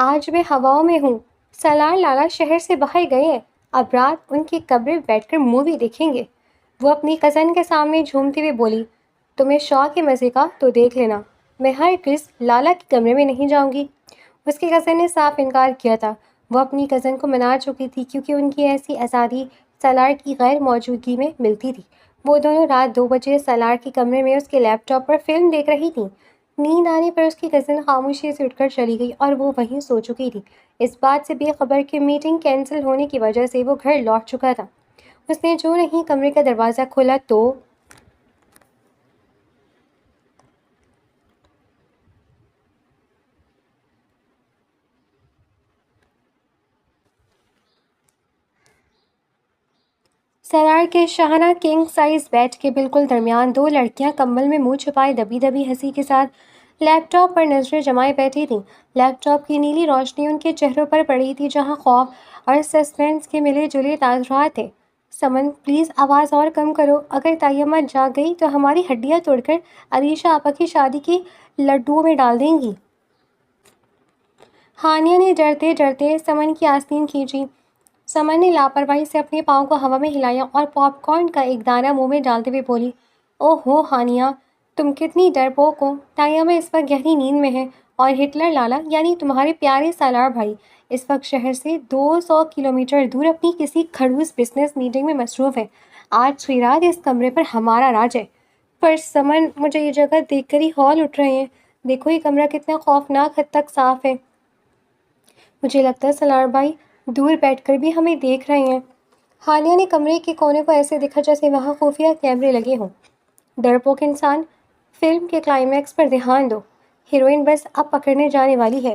آج میں ہواؤں میں ہوں۔ سالار لالا شہر سے باہر گئے ہیں۔ اب رات ان کی قبر بیٹھ کر مووی دیکھیں گے۔ وہ اپنی کزن کے سامنے جھومتی ہوئی بولی، تمہیں شوق ہے مزے کا تو دیکھ لینا، میں ہرگز لالا کے کمرے میں نہیں جاؤں گی۔ اس کی کزن نے صاف انکار کیا تھا۔ وہ اپنی کزن کو منا چکی تھی کیونکہ ان کی ایسی آزادی سالار کی غیر موجودگی میں ملتی تھی۔ وہ دونوں رات 2 بجے سالار کے کمرے میں اس کے لیپ ٹاپ پر فلم دیکھ رہی تھیں۔ نیند آنے پر اس کی کزن خاموشی سے اٹھ کر چلی گئی اور وہ وہیں سو چکی تھی، اس بات سے بے خبر کہ میٹنگ کینسل ہونے کی وجہ سے وہ گھر لوٹ چکا تھا۔ اس نے جو نہیں کمرے کا دروازہ کھولا تو سالار کے شاہانہ کنگ سائز بیڈ کے بالکل درمیان دو لڑکیاں کمبل میں منہ چھپائے دبی دبی ہنسی کے ساتھ لیپ ٹاپ پر نظریں جمائے بیٹھی تھیں۔ لیپ ٹاپ کی نیلی روشنی ان کے چہروں پر پڑی تھی جہاں خوف اور سسپینس کے ملے جلے تاثرات تھے۔ سمن پلیز آواز اور کم کرو، اگر طیمہ جاگ گئی تو ہماری ہڈیاں توڑ کر علیشہ آپا کی شادی کی لڈوؤں میں ڈال دیں گی۔ ہانیہ نے ڈرتے ڈرتے سمن کی آستین کھینچی۔ سمن نے لاپرواہی سے اپنے پاؤں کو ہوا میں ہلایا اور پاپ کارن کا ایک دانہ منہ میں ڈالتے ہوئے بولی، اوہ ہو ہانیہ، تم کتنی ڈرپوک ہو۔ طیمہ اس وقت گہری نیند میں ہے اور ہٹلر لالا یعنی تمہارے پیارے سالار بھائی اس وقت شہر سے 200 کلومیٹر دور اپنی کسی کھڑوس بزنس میٹنگ میں مصروف ہے۔ آج کی رات اس کمرے پر ہمارا راج ہے۔ پر سمن، مجھے یہ جگہ دیکھ کر ہی ہول اٹھ رہے ہیں۔ دیکھو یہ کمرہ کتنا خوفناک حد تک صاف ہے۔ مجھے لگتا ہے سالار بھائی دور بیٹھ کر بھی ہمیں دیکھ رہے ہیں۔ ہانیہ نے کمرے کے کونے کو ایسے دیکھا جیسے وہاں خفیہ کیمرے لگے ہوں۔ ڈرپوک انسان، فلم کے کلائمیکس پر دھیان دو، ہیروئن بس اب پکڑنے جانے والی ہے۔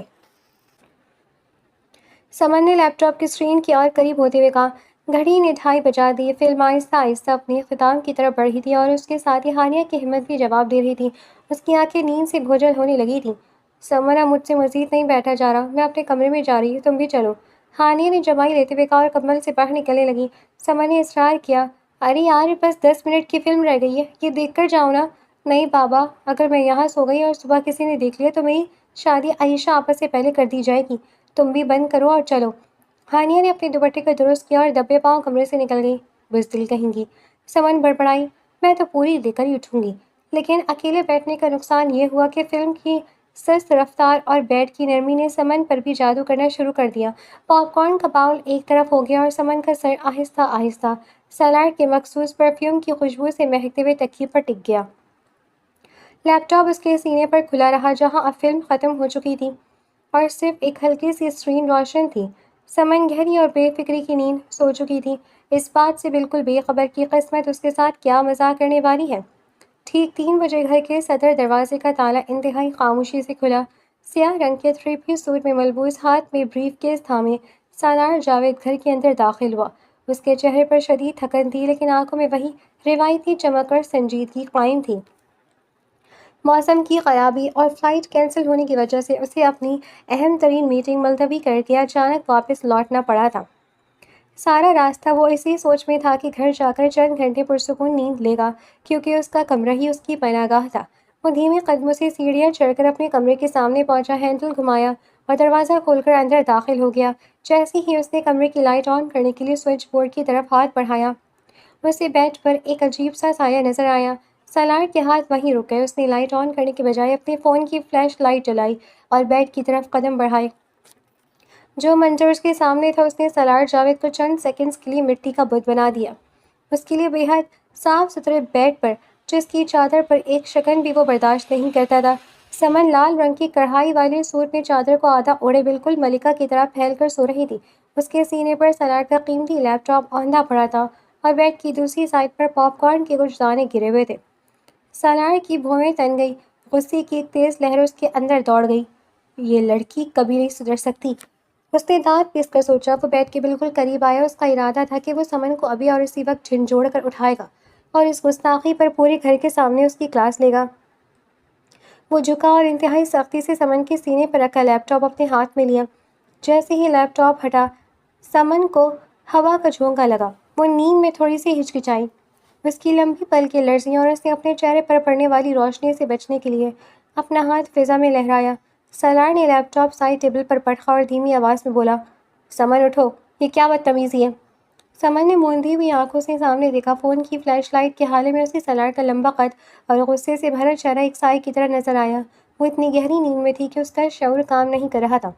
سمن نے لیپ ٹاپ کی اسکرین کی اور قریب ہوتے ہوئے کہا۔ گھڑی نے 2:30 بجا دیے۔ فلم آہستہ آہستہ اپنے اختتام کی طرف بڑھی تھی اور اس کے ساتھ ہی ہانیہ کی ہمت بھی جواب دے رہی تھی۔ اس کی آنکھیں نیند سے بھوجل ہونے لگی تھیں۔ سمن، اب مجھ سے مزید نہیں بیٹھا جا رہا، میں اپنے کمرے میں جا رہی ہوں، تم بھی چلو، ہانیہ نے جمائی لیتے ہوئے کہا اور کمبل سے باہر نکلنے لگی۔ سمن نے اصرار کیا، ارے یار بس 10 منٹ کی فلم رہ گئی ہے، یہ دیکھ کر جاؤ نا۔ نہیں بابا، اگر میں یہاں سو گئی اور صبح کسی نے دیکھ لیا تو میری شادی عائشہ آپا سے پہلے کر دی جائے گی۔ تم بھی بند کرو اور چلو۔ ہانیہ نے اپنے دوپٹے کو درست کیا اور دبے پاؤں کمرے سے نکل گئی۔ بزدل کہیں گی، سمن بڑبڑائی، میں تو پوری دے کر ہی اٹھوں گی۔ لیکن اکیلے بیٹھنے کا نقصان یہ ہوا کہ فلم کی سست رفتار اور بیڈ کی نرمی نے سمن پر بھی جادو کرنا شروع کر دیا۔ پاپ کارن کا باؤل ایک طرف ہو گیا اور سمن کا سر آہستہ آہستہ سالار کے مخصوص پرفیوم کی خوشبو سے مہکتے ہوئے تکیے پر ٹک گیا۔ لیپ ٹاپ اس کے سینے پر کھلا رہا جہاں اب فلم ختم ہو چکی تھی اور صرف ایک ہلکی سی اسکرین روشن تھی۔ سمن گہری اور بے فکری کی نیند سو چکی تھی، اس بات سے بالکل بے خبر کہ قسمت اس کے ساتھ کیا مزاح کرنے والی ہے۔ ٹھیک 3 بجے گھر کے صدر دروازے کا تالا انتہائی خاموشی سے کھلا۔ سیاہ رنگ کے 3 پیس سوٹ میں ملبوس، ہاتھ میں بریف کیس تھامے، سالار جاوید گھر کے اندر داخل ہوا۔ اس کے چہرے پر شدید تھکن تھی لیکن آنکھوں میں وہی روایتی چمک اور سنجیدگی قائم تھی۔ موسم کی خرابی اور فلائٹ کینسل ہونے کی وجہ سے اسے اپنی اہم ترین میٹنگ ملتوی کر کے اچانک واپس لوٹنا پڑا تھا۔ سارا راستہ وہ اسی سوچ میں تھا کہ گھر جا کر چند گھنٹے پرسکون نیند لے گا کیونکہ اس کا کمرہ ہی اس کی پناہ گاہ تھا۔ وہ دھیمے قدموں سے سیڑھیاں چڑھ کر اپنے کمرے کے سامنے پہنچا، ہینڈل گھمایا اور دروازہ کھول کر اندر داخل ہو گیا۔ جیسے ہی اس نے کمرے کی لائٹ آن کرنے کے لیے سوئچ بورڈ کی طرف ہاتھ بڑھایا، اسے بیڈ پر ایک عجیب سا سایہ نظر آیا۔ سالار کے ہاتھ وہیں رک گئے۔ اس نے لائٹ آن کرنے کے بجائے اپنے فون کی فلیش لائٹ جلائی اور بیڈ کی طرف قدم بڑھائے۔ جو منظر اس کے سامنے تھا اس نے سالار جاوید کو چند سیکنڈز کے لیے مٹی کا بت بنا دیا۔ اس کے لیے بے حد صاف ستھرے بیڈ پر جس کی چادر پر ایک شگن بھی وہ برداشت نہیں کرتا تھا۔ سمن لال رنگ کی کڑھائی والے سوٹ میں چادر کو آدھا اوڑھے بالکل ملکہ کی طرح پھیل کر سو رہی تھی۔ اس کے سینے پر سالار کا قیمتی لیپ ٹاپ اوندھا پڑا تھا اور بیڈ کی دوسری سائڈ پر پاپ کارن کے کچھ دانے گرے ہوئے تھے۔ سالار کی بھویں تن گئی، غصے کی ایک تیز لہر اس کے اندر دوڑ گئی۔ یہ لڑکی کبھی نہیں سدھر سکتی، اس نے دانت پیس کر سوچا۔ وہ بیڈ کے بالکل قریب آیا۔ اس کا ارادہ تھا کہ وہ سمن کو ابھی اور اسی وقت جھنجھوڑ کر اٹھائے گا اور اس گستاخی پر پورے گھر کے سامنے اس کی کلاس لے گا۔ وہ جھکا اور انتہائی سختی سے سمن کے سینے پر رکھا لیپ ٹاپ اپنے ہاتھ میں لیا۔ جیسے ہی لیپ ٹاپ ہٹا، سمن کو ہوا کا جھونکا لگا۔ وہ نیند میں تھوڑی سی ہچکچائی، اس کی لمبی پلکیں لرزیں اور اس نے اپنے چہرے پر پڑنے والی روشنی سے بچنے کے لیے اپنا ہاتھ فضا میں لہرایا۔ سالار نے لیپ ٹاپ سائڈ ٹیبل پر پٹخا اور دھیمی آواز میں بولا، سمن اٹھو، یہ کیا بدتمیزی ہے؟ سمن نے موندی ہوئی آنکھوں سے سامنے دیکھا۔ فون کی فلیش لائٹ کے حالے میں اسے سالار کا لمبا قد اور غصے سے بھرا چہرہ ایک سائے کی طرح نظر آیا۔ وہ اتنی گہری نیند میں تھی کہ اس کا شعور کام نہیں کر رہا تھا۔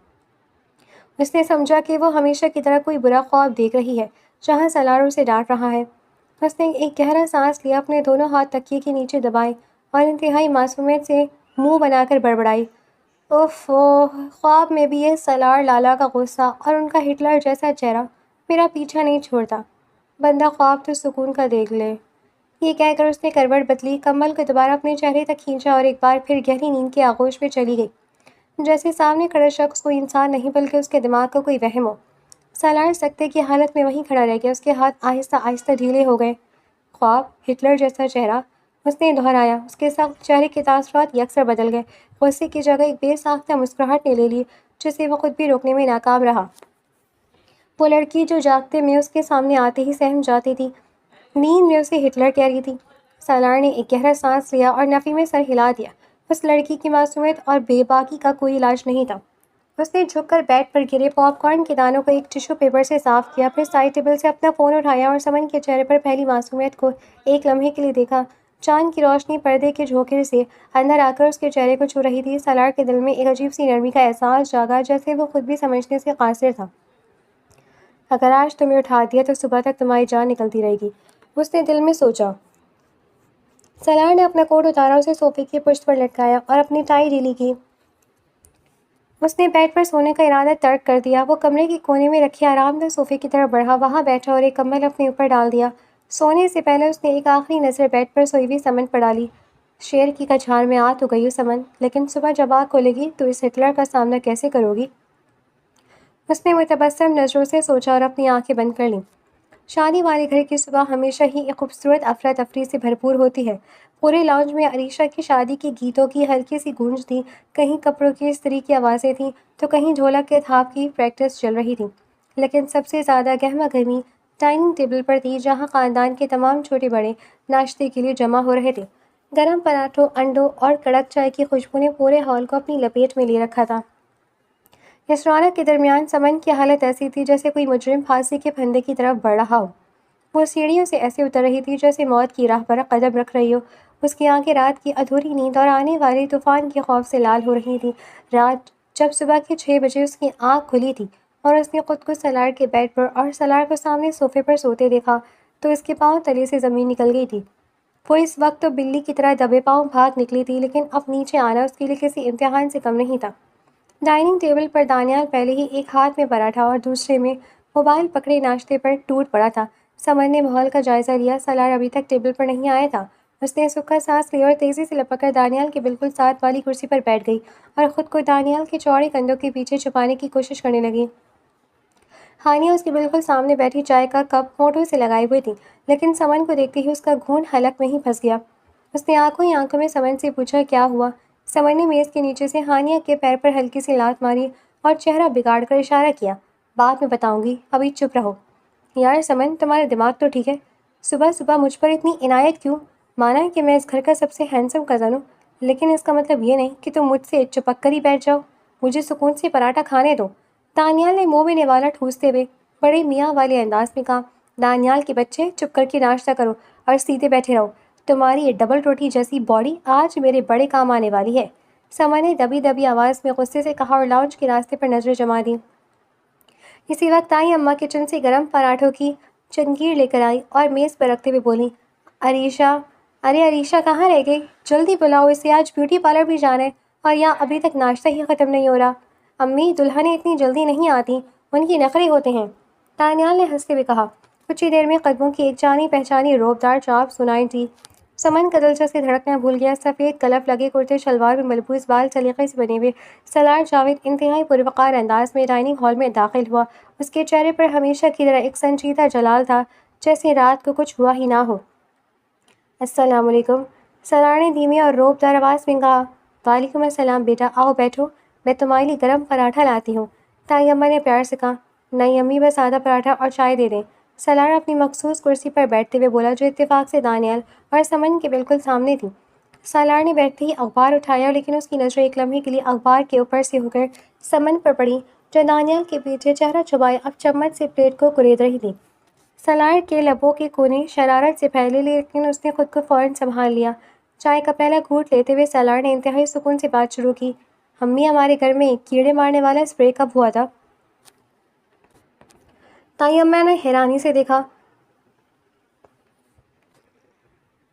اس نے سمجھا کہ وہ ہمیشہ کی طرح کوئی برا خواب دیکھ رہی ہے جہاں سالار اسے ڈانٹ رہا ہے۔ اس نے ایک گہرا سانس لیا، اپنے دونوں ہاتھ تکیے کے نیچے دبائے اور انتہائی معصومیت سے منہ بنا کر بڑبڑائی، اوف خواب میں بھی یہ سالار لالا کا غصہ اور ان کا ہٹلر جیسا چہرہ میرا پیچھا نہیں چھوڑتا۔ بندہ خواب تو سکون کا دیکھ لے۔ یہ کہہ کر اس نے کروٹ بدلی، کمبل کو دوبارہ اپنے چہرے تک کھینچا اور ایک بار پھر گہری نیند کے آغوش میں چلی گئی، جیسے سامنے کھڑا شخص کوئی انسان نہیں بلکہ اس کے دماغ کا کوئی وہم ہو۔ سالار سکتے کی حالت میں وہیں کھڑا رہ گیا، اس کے ہاتھ آہستہ آہستہ ڈھیلے ہو گئے۔ خواب، ہٹلر جیسا چہرہ، اس نے دہرایا۔ اس کے سخت چہرے کے تاثرات یکسر بدل گئے، غصے کی جگہ ایک بے ساختہ مسکراہٹ نے لے لی جسے وہ خود بھی روکنے میں ناکام رہا۔ وہ لڑکی جو جاگتے میں اس کے سامنے آتے ہی سہم جاتی تھی، نیند میں اسے ہٹلر کہہ رہی تھی۔ سالار نے ایک گہرا سانس لیا اور نفی میں سر ہلا دیا۔ اس لڑکی کی معصومیت اور بے باکی کا کوئی علاج نہیں تھا۔ اس نے جھک کر بیڈ پر گرے پاپ کارن کے دانوں کو ایک ٹشو پیپر سے صاف کیا، پھر سائڈ ٹیبل سے اپنا فون اٹھایا اور سمن کے چہرے پر پہلی معصومیت کو ایک لمحے کے لیے دیکھا۔ چاند کی روشنی پردے کے جھونکے سے اندر آ کر اس کے چہرے کو چھو رہی تھی۔ سالار کے دل میں ایک عجیب سی نرمی کا احساس جاگا، جیسے وہ خود بھی سمجھنے سے قاصر تھا۔ اگر آج تمہیں اٹھا دیا تو صبح تک تمہاری جان نکلتی رہے گی، اس نے دل میں سوچا۔ سالار نے اپنا کوٹ اتارا، اسے صوفے کی پشت پر لٹکایا اور اپنی ٹائی ڈھیلی کی۔ اس نے بیڈ پر سونے کا ارادہ ترک کر دیا۔ وہ کمرے کے کونے میں رکھے آرام دہ صوفے کی طرف بڑھا، وہاں بیٹھا اور ایک کمبل اپنے اوپر ڈال دیا۔ سونے سے پہلے اس نے ایک آخری نظر بیڈ پر سوئی ہوئی سمن پر ڈالی۔ شیر کی کچھار میں آ تو گئی ہو سمن، لیکن صبح جب آنکھ کھلے گی تو اس ہٹلر کا سامنا کیسے کرو گی؟ اس نے متبسم نظروں سے سوچا اور اپنی آنکھیں بند کر لیں۔ شادی والے گھر کی صبح ہمیشہ ہی ایک خوبصورت افراتفری سے بھرپور ہوتی ہے۔ پورے لاؤنج میں عریشہ کی شادی کے گیتوں کی ہلکی سی گونج تھی، کہیں کپڑوں کی استری کی آوازیں تھیں تو کہیں ڈھولک کے تھاپ کی پریکٹس چل رہی تھی۔ لیکن سب سے زیادہ گہما گہمی ڈائننگ ٹیبل پر تھی، جہاں خاندان کے تمام چھوٹے بڑے ناشتے کے لیے جمع ہو رہے تھے۔ گرم پراٹھوں، انڈوں اور کڑک چائے کی خوشبو نے پورے ہال کو اپنی لپیٹ میں لے رکھا تھا۔ اس رونق کے درمیان سمن کی حالت ایسی تھی جیسے کوئی مجرم پھانسی کے پھندے کی طرف بڑھ رہا ہو۔ وہ سیڑھیوں سے ایسے اتر رہی تھی جیسے موت کی راہ پر قدم رکھ رہی ہو۔ اس کی آنکھیں رات کی ادھوری نیند اور آنے والے طوفان کے خوف سے لال ہو رہی تھیں۔ رات جب صبح کے 6 بجے اس کی آنکھ کھلی تھی اور اس نے خود کو سالار کے بیڈ پر اور سالار کو سامنے صوفے پر سوتے دیکھا تو اس کے پاؤں تلے سے زمین نکل گئی تھی۔ وہ اس وقت تو بلی کی طرح دبے پاؤں بھاگ نکلی تھی، لیکن اب نیچے آنا اس کے لیے کسی امتحان سے کم نہیں تھا۔ ڈائننگ ٹیبل پر دانیال پہلے ہی ایک ہاتھ میں پراٹھا اور دوسرے میں موبائل پکڑے ناشتے پر ٹوٹ پڑا تھا۔ سمن نے ماحول کا جائزہ لیا۔ سالار ابھی تک ٹیبل پر نہیں آیا تھا۔ اس نے سکھا سانس لی اور تیزی سے لپک کر دانیال کے بالکل ساتھ والی کرسی پر بیٹھ گئی اور خود کو دانیال کے چوڑے کندھوں کے پیچھے چھپانے کی کوشش کرنے لگی۔ ہانیہ اس کے بالکل سامنے بیٹھی چائے کا کپ ہونٹوں سے لگائے ہوئے تھی، لیکن سمن کو دیکھتے ہی اس کا گھونٹ حلق میں ہی پھنس گیا۔ اس نے آنکھوں ہی آنکھوں میں سمن سے پوچھا، کیا ہوا؟ سمن نے میز کے نیچے سے ہانیہ کے پیر پر ہلکی سی لات ماری اور چہرہ بگاڑ کر اشارہ کیا، بعد میں بتاؤں گی، ابھی چپ رہو۔ یار سمن، تمہارا دماغ تو ٹھیک ہے؟ صبح صبح مجھ پر اتنی عنایت کیوں؟ مانا کہ میں اس گھر کا سب سے ہینڈسم کزن ہوں، لیکن اس کا مطلب یہ نہیں کہ تم مجھ سے چپک کر ہی بیٹھ جاؤ۔ مجھے سکون سے پراٹھا کھانے دو۔ دانیال نے منہ میں نوالا ٹھوستے ہوئے بڑے میاں والے انداز میں کہا۔ دانیال کے بچے، چپ کر کے ناشتہ کرو اور سیدھے بیٹھے رہو۔ تمہاری یہ ڈبل روٹی جیسی باڈی آج میرے بڑے کام آنے والی ہے، سمن نے دبی دبی آواز میں غصے سے کہا اور لاؤنج کے راستے پر نظریں جما دیں۔ اسی وقت آئی اماں کچن سے گرم پراٹھوں کی چنگیر لے کر آئی اور میز پر رکھتے ہوئے بولی، عریشہ، ارے عریشہ کہاں رہ گئی؟ جلدی بلاؤ اسے، آج بیوٹی پارلر بھی جانا ہے اور یہاں ابھی تک ناشتہ ہی ختم نہیں ہو رہا۔ امی، دلہنیں اتنی جلدی نہیں آتی، ان کی نخرے ہوتے ہیں، دانیال نے ہنستے ہوئے کہا۔ کچھ ہی دیر میں قدموں کی ایک جانی پہچانی روبدار چاپ سنائی دی۔ سمن کا دلچسپ سے دھڑکنا بھول گیا۔ سفید کلف لگے کرتے شلوار میں ملبوس بال سلیقے سے بنے ہوئے سالار جاوید انتہائی پروقار انداز میں ڈائننگ ہال میں داخل ہوا۔ اس کے چہرے پر ہمیشہ کی طرح ایک سنجیدہ جلال تھا، جیسے رات کو کچھ ہوا ہی نہ ہو۔ السلام علیکم، سالار نے دھیمی اور روبدار آواز میں کہا۔ وعلیکم السلام بیٹا، آؤ بیٹھو، میں تمہارے لیے گرم پراٹھا لاتی ہوں، تائی اماں نے پیار سے کہا۔ نہیں امی، بس آدھا پراٹھا اور چائے دے دیں، سالار اپنی مخصوص کرسی پر بیٹھتے ہوئے بولا، جو اتفاق سے دانیال اور سمن کے بالکل سامنے تھی۔ سالار نے بیٹھتے ہی اخبار اٹھایا لیکن اس کی نظریں ایک لمحے کے لیے اخبار کے اوپر سے ہو کر سمن پر پڑی جو دانیال کے پیچھے چہرہ چھپائے اب چمچ سے پلیٹ کو کلید رہی تھی۔ سالار کے لبوں کے کونے شرارت سے پھیلے لیکن اس نے خود کو فوراً سنبھال لیا۔ چائے کا پہلا گھونٹ لیتے ہوئے سالار نے انتہائی سکون سے بات شروع کی۔ امی ہمارے گھر میں کیڑے مارنے والا اسپرے کب ہوا تھا؟ تائی اماں نے حیرانی سے دیکھا۔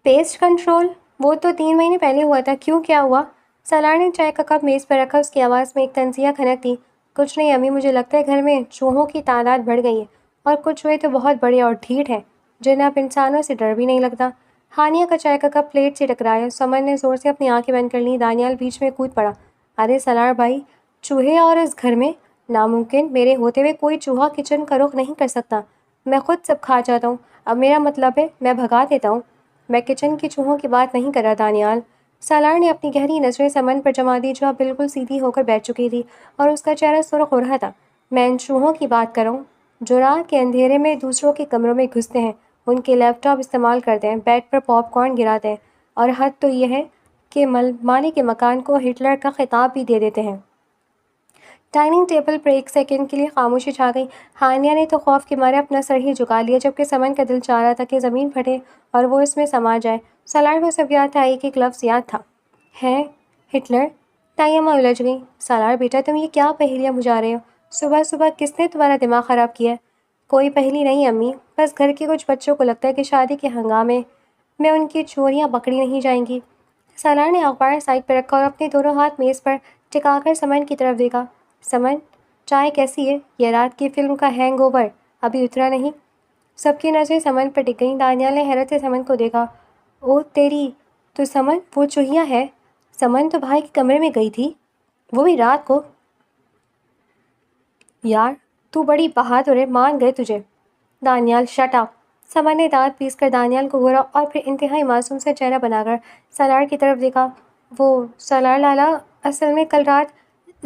Paste control? وہ تو 3 مہینے پہلے ہوا تھا، کیوں کیا ہوا؟ سالار نے چائے کا کپ میز پر رکھا، اس کی آواز میں ایک طنزیہ کھنک تھی۔ کچھ نہیں امی، مجھے لگتا ہے گھر میں چوہوں کی تعداد بڑھ گئی ہے، اور کچھ چوہے تو بہت بڑے اور ڈھیٹ ہیں جنہیں اب انسانوں سے ڈر بھی نہیں لگتا۔ ہانیہ کا چائے کا کپ پلیٹ سے ٹکرایا، سمن نے زور سے اپنی آنکھیں بند کر لیں، دانیال بیچ میں کود پڑا۔ ارے سالار بھائی، چوہے اور اس گھر میں؟ ناممکن، میرے ہوتے ہوئے کوئی چوہا کچن کا رخ نہیں کر سکتا، میں خود سب کھا جاتا ہوں، اب میرا مطلب ہے میں بھگا دیتا ہوں۔ میں کچن کے چوہوں کی بات نہیں کر رہا دانیال۔ سالار نے اپنی گہری نظریں سمن پر جما دی جو اب بالکل سیدھی ہو کر بیٹھ چکی تھی اور اس کا چہرہ سرخ ہو رہا تھا۔ میں ان چوہوں کی بات کر رہا ہوں جو رات کے اندھیرے میں دوسروں کے کمروں میں گھستے ہیں، ان کے لیپ ٹاپ استعمال کرتے ہیں، بیڈ پر پاپ کارن گراتے ہیں، اور حد تو یہ ہے کہ مالک مکان کو ہٹلر کا خطاب بھی دے دیتے ہیں۔ ڈائننگ ٹیبل پر ایک سیکنڈ کے لیے خاموشی چھا گئی۔ ہانیہ نے تو خوف کے مارے اپنا سر ہی جھکا لیا جبکہ سمن کا دل چاہ رہا تھا کہ زمین پھٹے اور وہ اس میں سما جائے۔ سالار کو سب یاد تھا، ایک ایک لفظ یاد تھا۔ ہے ہٹلر؟ تائی اماں الجھ گئی۔ سالار بیٹا، تم یہ کیا پہیلیاں بجھا رہے ہو؟ صبح صبح کس نے تمہارا دماغ خراب کیا ہے؟ کوئی پہیلی نہیں امی، بس گھر کے کچھ بچوں کو لگتا ہے کہ شادی کے ہنگامے میں ان کی چوریاں پکڑی نہیں جائیں گی۔ سالار نے اخبار سائڈ پر رکھا اور اپنے دونوں ہاتھ میز پر ٹکا کر سمن کی طرف دیکھا۔ سمن، چائے کیسی ہے؟ یہ رات کی فلم کا ہینگ اوور ابھی اترا نہیں؟ سب کی نظریں سمن پر ٹک گئیں۔ دانیال نے حیرت سے سمن کو دیکھا۔ اوہ تیری، تو سمن وہ چوہیا ہے؟ سمن تو بھائی کے کمرے میں گئی تھی، وہ بھی رات کو۔ یار تو بڑی بہادر ہے، مان گئے تجھے۔ Daniyal shut up. سمن نے دانت پیس کر دانیال کو گھورا اور پھر انتہائی معصوم سا چہرہ بنا کر سالار کی طرف دیکھا۔ وہ سالار لالا، اصل میں کل رات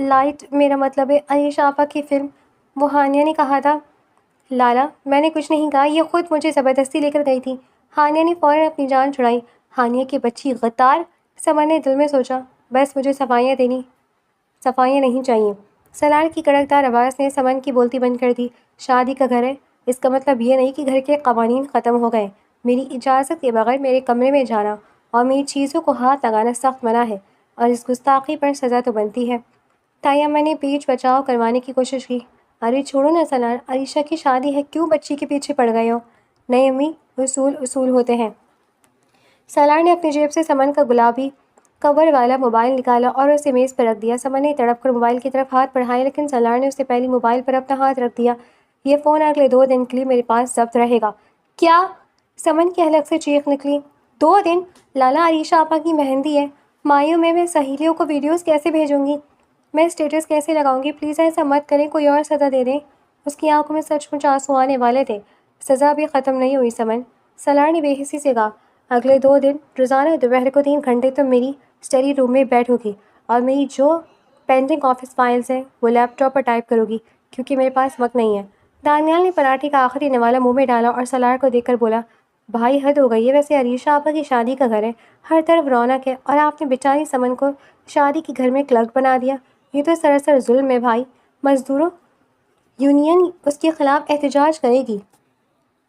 لائٹ، میرا مطلب ہے عائشہ آپا کی فلم، وہ ہانیہ نے کہا تھا۔ لالا، میں نے کچھ نہیں کہا، یہ خود مجھے زبردستی لے کر گئی تھی۔ ہانیہ نے فوراً اپنی جان چھڑائی۔ ہانیہ کی بچی غدار! سمن نے دل میں سوچا، بس مجھے صفائیاں نہیں چاہیے۔ سالار کی کڑکدار آواز نے سمن کی بولتی بند کر دی۔ شادی کا گھر ہے، اس کا مطلب یہ نہیں کہ گھر کے قوانین ختم ہو گئے۔ میری اجازت کے بغیر میرے کمرے میں جانا اور میری چیزوں کو ہاتھ لگانا سخت منع ہے، اور اس گستاخی پر سزا تو بنتی ہے۔ تائی اماں نے پیچ بچاؤ کروانے کی کوشش کی۔ ارے چھوڑو نا سالار، عائشہ کی شادی ہے، کیوں بچی کے پیچھے پڑ گئے ہو؟ نہیں امی، اصول ہوتے ہیں۔ سالار نے اپنی جیب سے سمن کا گلابی کور والا موبائل نکالا اور اسے میز پر رکھ دیا۔ سمن نے تڑپ کر موبائل کی طرف ہاتھ بڑھایا لیکن سالار نے اس سے پہلے موبائل پر اپنا ہاتھ رکھ دیا۔ یہ فون اگلے 2 دن کے لیے میرے پاس ضبط رہے گا۔ کیا؟ سمن کی حلق سے چیخ نکلی۔ 2 دن؟ لالا، عائشہ آپا کی مہندی ہے، مایوں میں سہیلیوں کو ویڈیوز کیسے بھیجوں گی؟ میں اسٹیٹس کیسے لگاؤں گی؟ پلیز ایسا مت کریں، کوئی اور سزا دے دیں۔ اس کی آنکھوں میں سچ مچ آنسو آنے والے تھے۔ سزا ابھی ختم نہیں ہوئی سمن، سالار نے بے حسی سے کہا۔ اگلے 2 دن روزانہ دوپہر کو 3 گھنٹے تم میری اسٹڈی روم میں بیٹھو گی اور میری جو پینڈنگ آفس فائلز ہیں وہ لیپ ٹاپ پر ٹائپ کرو گی کیونکہ میرے پاس وقت نہیں ہے۔ دانیال نے پراٹھے کا آخری نوالا منہ میں ڈالا اور سالار کو دیکھ کر بولا، بھائی حد ہو گئی ہے، ویسے عائشہ آپا کی شادی کا گھر ہے، ہر طرف رونق ہے، اور آپ نے بیچاری سمن کو شادی کے گھر میں کلرک بنا دیا، یہ تو سراسر ظلم ہے بھائی۔ مزدوروں یونین اس کے خلاف احتجاج کرے گی۔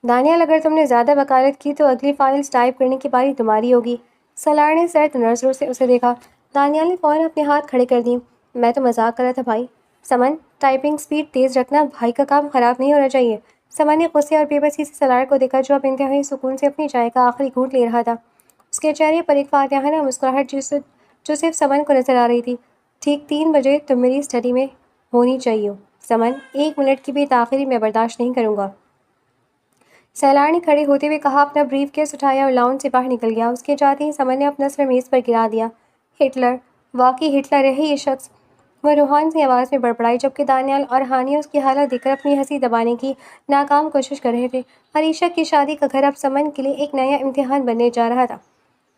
دانیال، اگر تم نے زیادہ وکالت کی تو اگلی فائلز ٹائپ کرنے کی باری تمہاری ہوگی۔ سالار نے سرد نظروں سے اسے دیکھا۔ دانیال نے فوراً اپنے ہاتھ کھڑے کر دیے۔ میں تو مذاق کر رہا تھا بھائی۔ سمن، ٹائپنگ سپیڈ تیز رکھنا، بھائی کا کام خراب نہیں ہونا چاہیے۔ سمن نے غصے اور بے بسی سے سالار کو دیکھا جو اب انتہائی سکون سے اپنی چائے کا آخری گھونٹ لے رہا تھا۔ اس کے چہرے پر ایک فاتحانہ مسکراہٹ جو صرف سمن کو نظر آ رہی تھی۔ ٹھیک 3 بجے تم میری اسٹڈی میں ہونی چاہیے سمن، 1 منٹ کی بھی تاخیر میں برداشت نہیں کروں گا۔ سالار نے کھڑے ہوتے ہوئے کہا، اپنا بریف کیس اٹھایا اور لاؤنج سے باہر نکل گیا۔ اس کے جاتے ہی سمن نے اپنا سر میز پر گرا دیا۔ ہٹلر! واقعی ہٹلر ہے یہ شخص، وہ روحان سی آواز میں بڑبڑائی جبکہ دانیال اور ہانیہ اس کی حالت دیکھ کر اپنی ہنسی دبانے کی ناکام کوشش کر رہے تھے۔ عائشہ کی شادی کا گھر اب سمن کے لیے ایک نیا امتحان بننے جا رہا تھا۔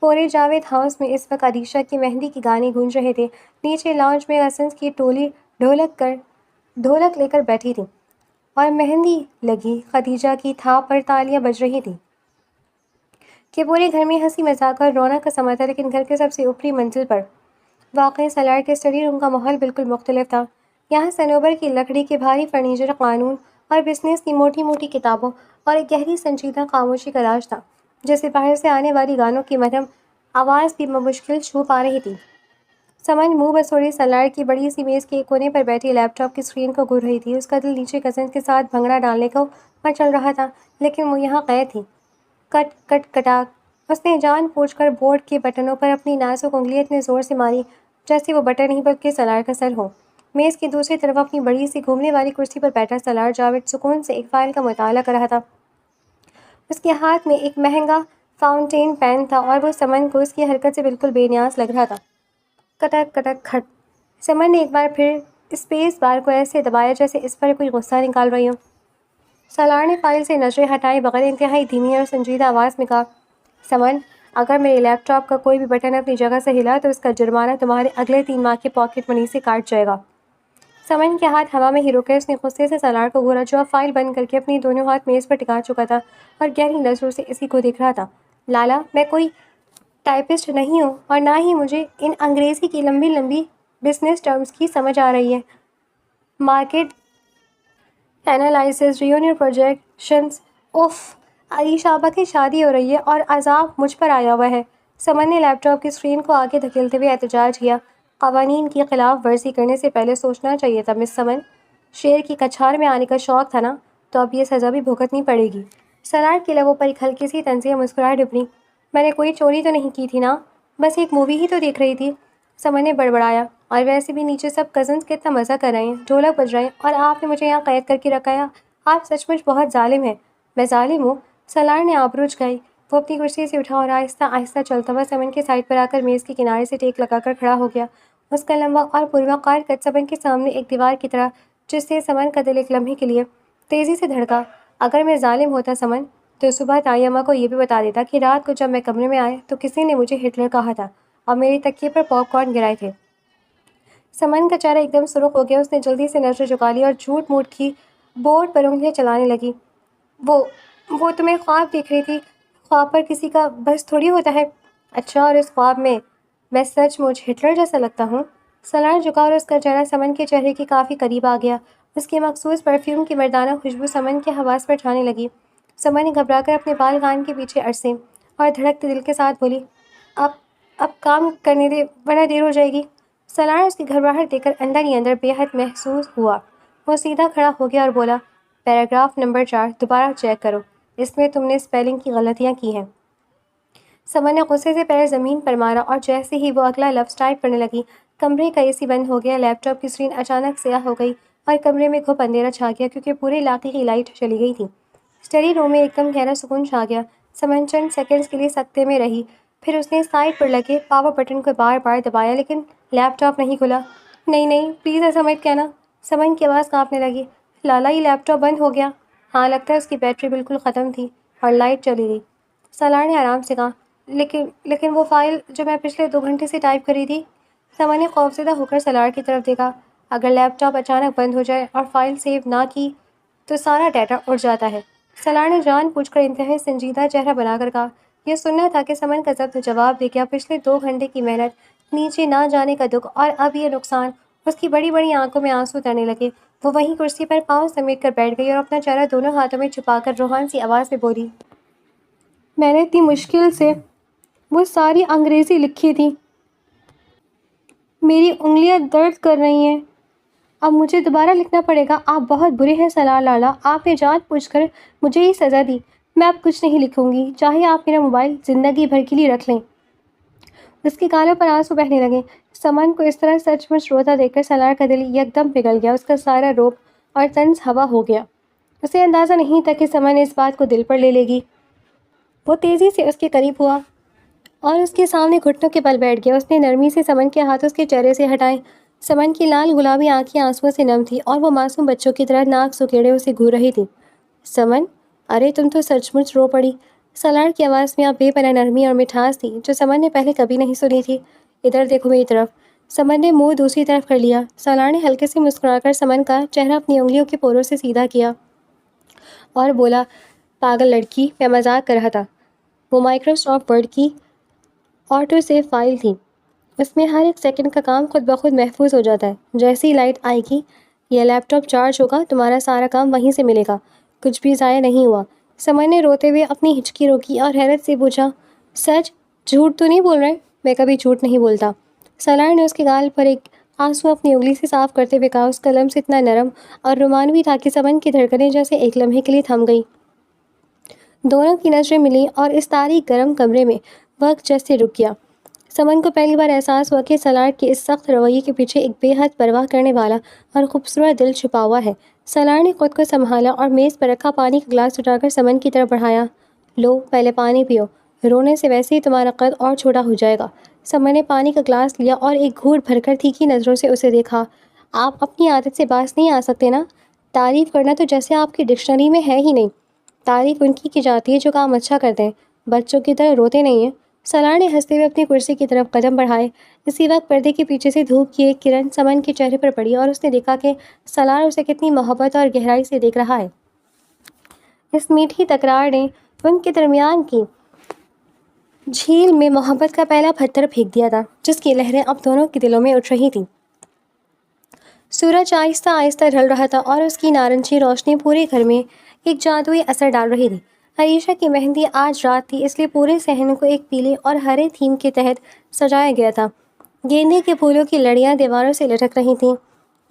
پورے جاوید ہاؤس میں اس وقت عائشہ کی مہندی کے گانے گونج رہے تھے۔ نیچے لاؤنج میں اسنس کی ٹولی ڈھولک لے کر بیٹھی تھی اور مہندی لگی خدیجہ کی تھا پر تالیاں بج رہی تھیں۔ کہ پورے گھر میں ہنسی مذاق اور رونق کا سما تھا، لیکن گھر کے سب سے اوپری منزل پر واقع سالار کے اسٹڈی روم کا ماحول بالکل مختلف تھا۔ یہاں صنوبر کی لکڑی کے بھاری فرنیچر، قانون اور بزنس کی موٹی موٹی کتابوں اور ایک گہری سنجیدہ خاموشی کا راج تھا، جیسے باہر سے آنے والی گانوں کی مدھم آواز بھی بمشکل چھو پا رہی تھی۔ سمن منہ بسوڑی سالار کی بڑی سی میز کے ایک کونے پر بیٹھی لیپ ٹاپ کی اسکرین کو گھور رہی تھی۔ اس کا دل نیچے کزنز کے ساتھ بھنگڑا ڈالنے کو مچل رہا تھا، لیکن وہ یہاں قید تھی۔ کٹ کٹ کٹاک، اس نے جان بوجھ کر بورڈ کے بٹنوں پر اپنی نازک انگلی اتنے زور سے ماری جیسے وہ بٹن نہیں بلکہ سالار کا سر ہو۔ میز کی دوسری طرف اپنی بڑی سی گھومنے والی کرسی پر بیٹھا سالار جاوید سکون سے ایک فائل کا مطالعہ کر رہا تھا۔ اس کے ہاتھ میں ایک مہنگا فاؤنٹین پین تھا اور وہ سمن کو اس کی حرکت سے بالکل بے نیاز لگ رہا تھا۔ کٹک کٹک کھٹ، سمن نے ایک بار پھر اسپیس بار کو ایسے دبایا جیسے اس پر کوئی غصہ نکال رہی ہو۔ سالار نے فائل سے نظریں ہٹائے بغیر انتہائی دھیمی اور سنجیدہ آواز میں کہا، سمن، اگر میرے لیپ ٹاپ کا کوئی بھی بٹن اپنی جگہ سے ہلا تو اس کا جرمانہ تمہارے اگلے 3 ماہ کے پاکٹ منی سے کاٹ جائے گا۔ سمن کے ہاتھ ہوا میں ہی رکے۔ اس نے غصے سے سالار کو گھورا، جو اب فائل بند کر کے اپنی دونوں ہاتھ میز پر ٹکا چکا تھا اور گہری نظروں سے اسی کو دیکھ رہا تھا۔ لالا، میں کوئی ٹائپسٹ نہیں ہوں اور نہ ہی مجھے ان انگریزی کی لمبی لمبی بزنس ٹرمز کی سمجھ آ رہی ہے۔ Market اینالائسس، revenue projections, if, Areesh آپا کی شادی ہو رہی ہے اور عذاب مجھ پر آیا ہوا ہے۔ سمن نے لیپ ٹاپ کی اسکرین کو آگے دھکیلتے ہوئے احتجاج کیا، قوانین کی خلاف ورزی کرنے سے پہلے سوچنا چاہیے تھا مس سمن۔ شیر کی کچھار میں آنے کا شوق تھا نا، تو اب یہ سزا بھی بھگتنی پڑے گی۔ سالار کے لبوں پر ایک ہلکی سی طنزیہ مسکراہٹ ابھری۔ میں نے کوئی چوری تو نہیں کی تھی نا، بس ایک مووی ہی تو دیکھ رہی تھی، سمن نے بڑبڑایا۔ اور ویسے بھی نیچے سب کزنز کتنا مزہ کر رہے ہیں، ڈھولک بج رہے ہیں، اور آپ نے مجھے یہاں قید کر کے رکھا ہے۔ آپ سچ مچ بہت ظالم ہیں۔ میں ظالم ہوں؟ سالار نے آبرو جھکائی۔ وہ اپنی کرسی سے اٹھا اور آہستہ آہستہ چلتا ہوا سمن کے سائڈ پر آ کر میز کے کنارے سے ٹیک لگا کر کھڑا ہو گیا۔ اس کا لمبا اور پروقار قد سمن کے سامنے ایک دیوار کی طرح، جس سے سمن کا دل ایک لمحے کے لیے تیزی سے دھڑکا۔ اگر میں ظالم ہوتا سمن، تو صبح تائی اماں کو یہ بھی بتا دیتا کہ رات کو جب میں کمرے میں آیا تو کسی نے مجھے ہٹلر کہا تھا اور میرے تکیے پر پاپ کارن گرائے تھے۔ سمن کا چہرہ ایک دم سرخ ہو گیا۔ اس نے جلدی سے نظر جھکا لی اور جھوٹ موٹ کی بورڈ پر انگلیاں چلانے لگی۔ وہ تو میں خواب دیکھ رہی تھی۔ خواب پر کسی کا بس تھوڑی ہوتا ہے۔ اچھا، اور اس خواب میں سچ مچ ہٹلر جیسا لگتا ہوں؟ سالار جھکا اور اس کا چہرہ سمن کے چہرے کے کافی قریب آ گیا۔ اس کی مخصوص پرفیوم کی مردانہ خوشبو سمن کے حواس پر چھانے لگی۔ سمن نے گھبرا کر اپنے بال کان کے پیچھے عرصے اور دھڑکتے دل کے ساتھ بولی، اب کام کرنے دے ورنہ دیر ہو جائے گی۔ سالار اس کی گھبراہٹ دیکھ کر اندر ہی اندر بے حد محسوس ہوا۔ وہ سیدھا کھڑا ہو گیا اور بولا، پیراگراف نمبر 4 دوبارہ چیک کرو، اس میں تم نے اسپیلنگ کی غلطیاں کی ہیں۔ سمن نے غصے سے پیر زمین پر مارا اور جیسے ہی وہ اگلا لفظ ٹائپ کرنے لگی، کمرے کا اے سی بند ہو گیا۔ لیپ ٹاپ کی اسکرین اچانک سیاہ ہو گئی اور کمرے میں گھپ اندھیرا چھا گیا، کیونکہ پورے علاقے کی لائٹ چلی گئی تھی۔ اسٹڈی روم میں ایک دم گہرا سکون چھا گیا۔ سمن چند سیکنڈز کے لیے سکتے میں رہی، پھر اس نے سائڈ پر لگے پاور بٹن کو بار بار دبایا، لیکن لیپ ٹاپ نہیں کھلا۔ نہیں پلیز ایسا مت کہنا، سمن کی آواز کانپنے لگی۔ لالا، یہ لیپ ٹاپ بند ہو گیا۔ ہاں، لگتا ہے اس کی بیٹری بالکل ختم تھی اور لائٹ چلی گئی، سالار نے آرام سے کہا۔ لیکن وہ فائل جو میں پچھلے 2 گھنٹے سے ٹائپ کری تھی۔ سمن نے خوفزدہ ہو کر سالار کی طرف دیکھا۔ اگر لیپ ٹاپ اچانک بند ہو جائے اور فائل سیو نہ کی تو سارا ڈیٹا اڑ جاتا ہے، سالار نے جان بوجھ کر انتہائی سنجیدہ چہرہ بنا کر کہا۔ یہ سننا تھا کہ سمن کا ضبط جواب دے گیا۔ پچھلے 2 گھنٹے کی محنت، نیچے نہ جانے کا دکھ اور اب یہ نقصان۔ اس کی بڑی بڑی آنکھوں میں آنسو ترنے لگے۔ وہ وہیں کرسی پر پاؤں سمیٹ کر بیٹھ گئی اور اپنا چہرہ دونوں ہاتھوں میں چھپا کر روحان سی آواز میں بولی، میں نے اتنی مشکل سے وہ ساری انگریزی لکھی تھی، میری انگلیاں درد کر رہی ہیں، اب مجھے دوبارہ لکھنا پڑے گا۔ آپ بہت برے ہیں سالار لالا، آپ نے جان بوجھ کر مجھے یہ سزا دی۔ میں اب کچھ نہیں لکھوں گی، چاہے آپ میرا موبائل زندگی بھر کے لیے رکھ لیں۔ اس کے گالوں پر آنسو بہنے لگے۔ سمن کو اس طرح سچ مچ روتا دیکھ کر سالار کا دل یکدم پگھل گیا۔ اس کا سارا روب اور طنز ہوا ہو گیا۔ اسے اندازہ نہیں تھا کہ سمن اس بات کو دل پر لے لے گی۔ وہ تیزی سے اس کے قریب ہوا اور اس کے سامنے گھٹنوں کے بل بیٹھ گیا۔ اس نے نرمی سے سمن کے ہاتھ اس کے چہرے سے ہٹائے۔ سمن کی لال گلابی آنکھیں آنسوؤں سے نم تھیں اور وہ معصوم بچوں کی طرح ناک سکیڑے اسے گھور رہی تھی۔ سمن، ارے تم تو سچ مچ رو پڑی۔ سالار کی آواز میں اب بے پناہ نرمی اور مٹھاس تھی، جو سمن نے پہلے کبھی نہیں سنی تھی۔ ادھر دیکھو میری طرف۔ سمن نے منہ دوسری طرف کر لیا۔ سالار نے ہلکے سے مسکرا کر سمن کا چہرہ اپنی انگلیوں کے پوروں سے سیدھا کیا اور بولا، پاگل لڑکی، میں مذاق کر رہا تھا۔ وہ مائکروسافٹ ورڈ کی آٹو سیو فائل تھی، اس میں ہر ایک سیکنڈ کا کام خود بخود محفوظ ہو جاتا ہے۔ جیسے ہی لائٹ آئے گی یا لیپ ٹاپ چارج ہوگا تمہارا سارا کام وہیں سے ملے گا، کچھ بھی ضائع نہیں ہوا۔ سمن نے روتے ہوئے اپنی ہچکی روکی اور حیرت سے پوچھا، سچ؟ جھوٹ تو نہیں بول رہے؟ میں کبھی جھوٹ نہیں بولتا۔ سالار نے اس کے گال پر ایک آنسو اپنی انگلی سے صاف کرتے ہوئے کہا۔ اس کا لمس اتنا نرم اور رومانوی تھا کہ سمن کی دھڑکنیں جیسے ایک لمحے کے لیے تھم گئی۔ دونوں کی نظریں ملیں اور اس تاریک گرم کمرے میں وقت جیسے رک گیا۔ سمن کو پہلی بار احساس ہوا کہ سالار کے اس سخت رویے کے پیچھے ایک بے حد پرواہ کرنے والا اور خوبصورت دل چھپا ہوا ہے۔ سالار نے خود کو سنبھالا اور میز پر رکھا پانی کا گلاس اٹھا کر سمن کی طرف بڑھایا۔ لو، پہلے پانی پیو، رونے سے ویسے ہی تمہارا قد اور چھوٹا ہو جائے گا۔ سمن نے پانی کا گلاس لیا اور ایک گھونٹ بھر کر تیکھی نظروں سے اسے دیکھا۔ آپ اپنی عادت سے باز نہیں آ سکتے نا؟ تعریف کرنا تو جیسے آپ کی ڈکشنری میں ہے ہی نہیں۔ تعریف ان کی جاتی ہے جو کام اچھا کرتے ہیں، بچوں کی طرح روتے نہیں ہیں۔ سالار نے ہنستے ہوئے اپنی کرسی کی طرف قدم بڑھائے۔ اسی وقت پردے کے پیچھے سے دھوپ کی ایک کرن سمن کے چہرے پر پڑی اور اس نے دیکھا کہ سالار اسے کتنی محبت اور گہرائی سے دیکھ رہا ہے۔ اس میٹھی تکرار نے ان کے درمیان کی جھیل میں محبت کا پہلا پتھر پھینک دیا تھا، جس کی لہریں اب دونوں کے دلوں میں اٹھ رہی تھیں۔ سورج آہستہ آہستہ ڈھل رہا تھا اور اس کی نارنجی روشنی پورے گھر میں ایک جادوئی اثر ڈال رہی تھی۔ عریشہ کی مہندی آج رات تھی، اس لیے پورے صحن کو ایک پیلے اور ہرے تھیم کے تحت سجایا گیا تھا۔ گیندے کے پھولوں کی لڑیاں دیواروں سے لٹک رہی تھیں،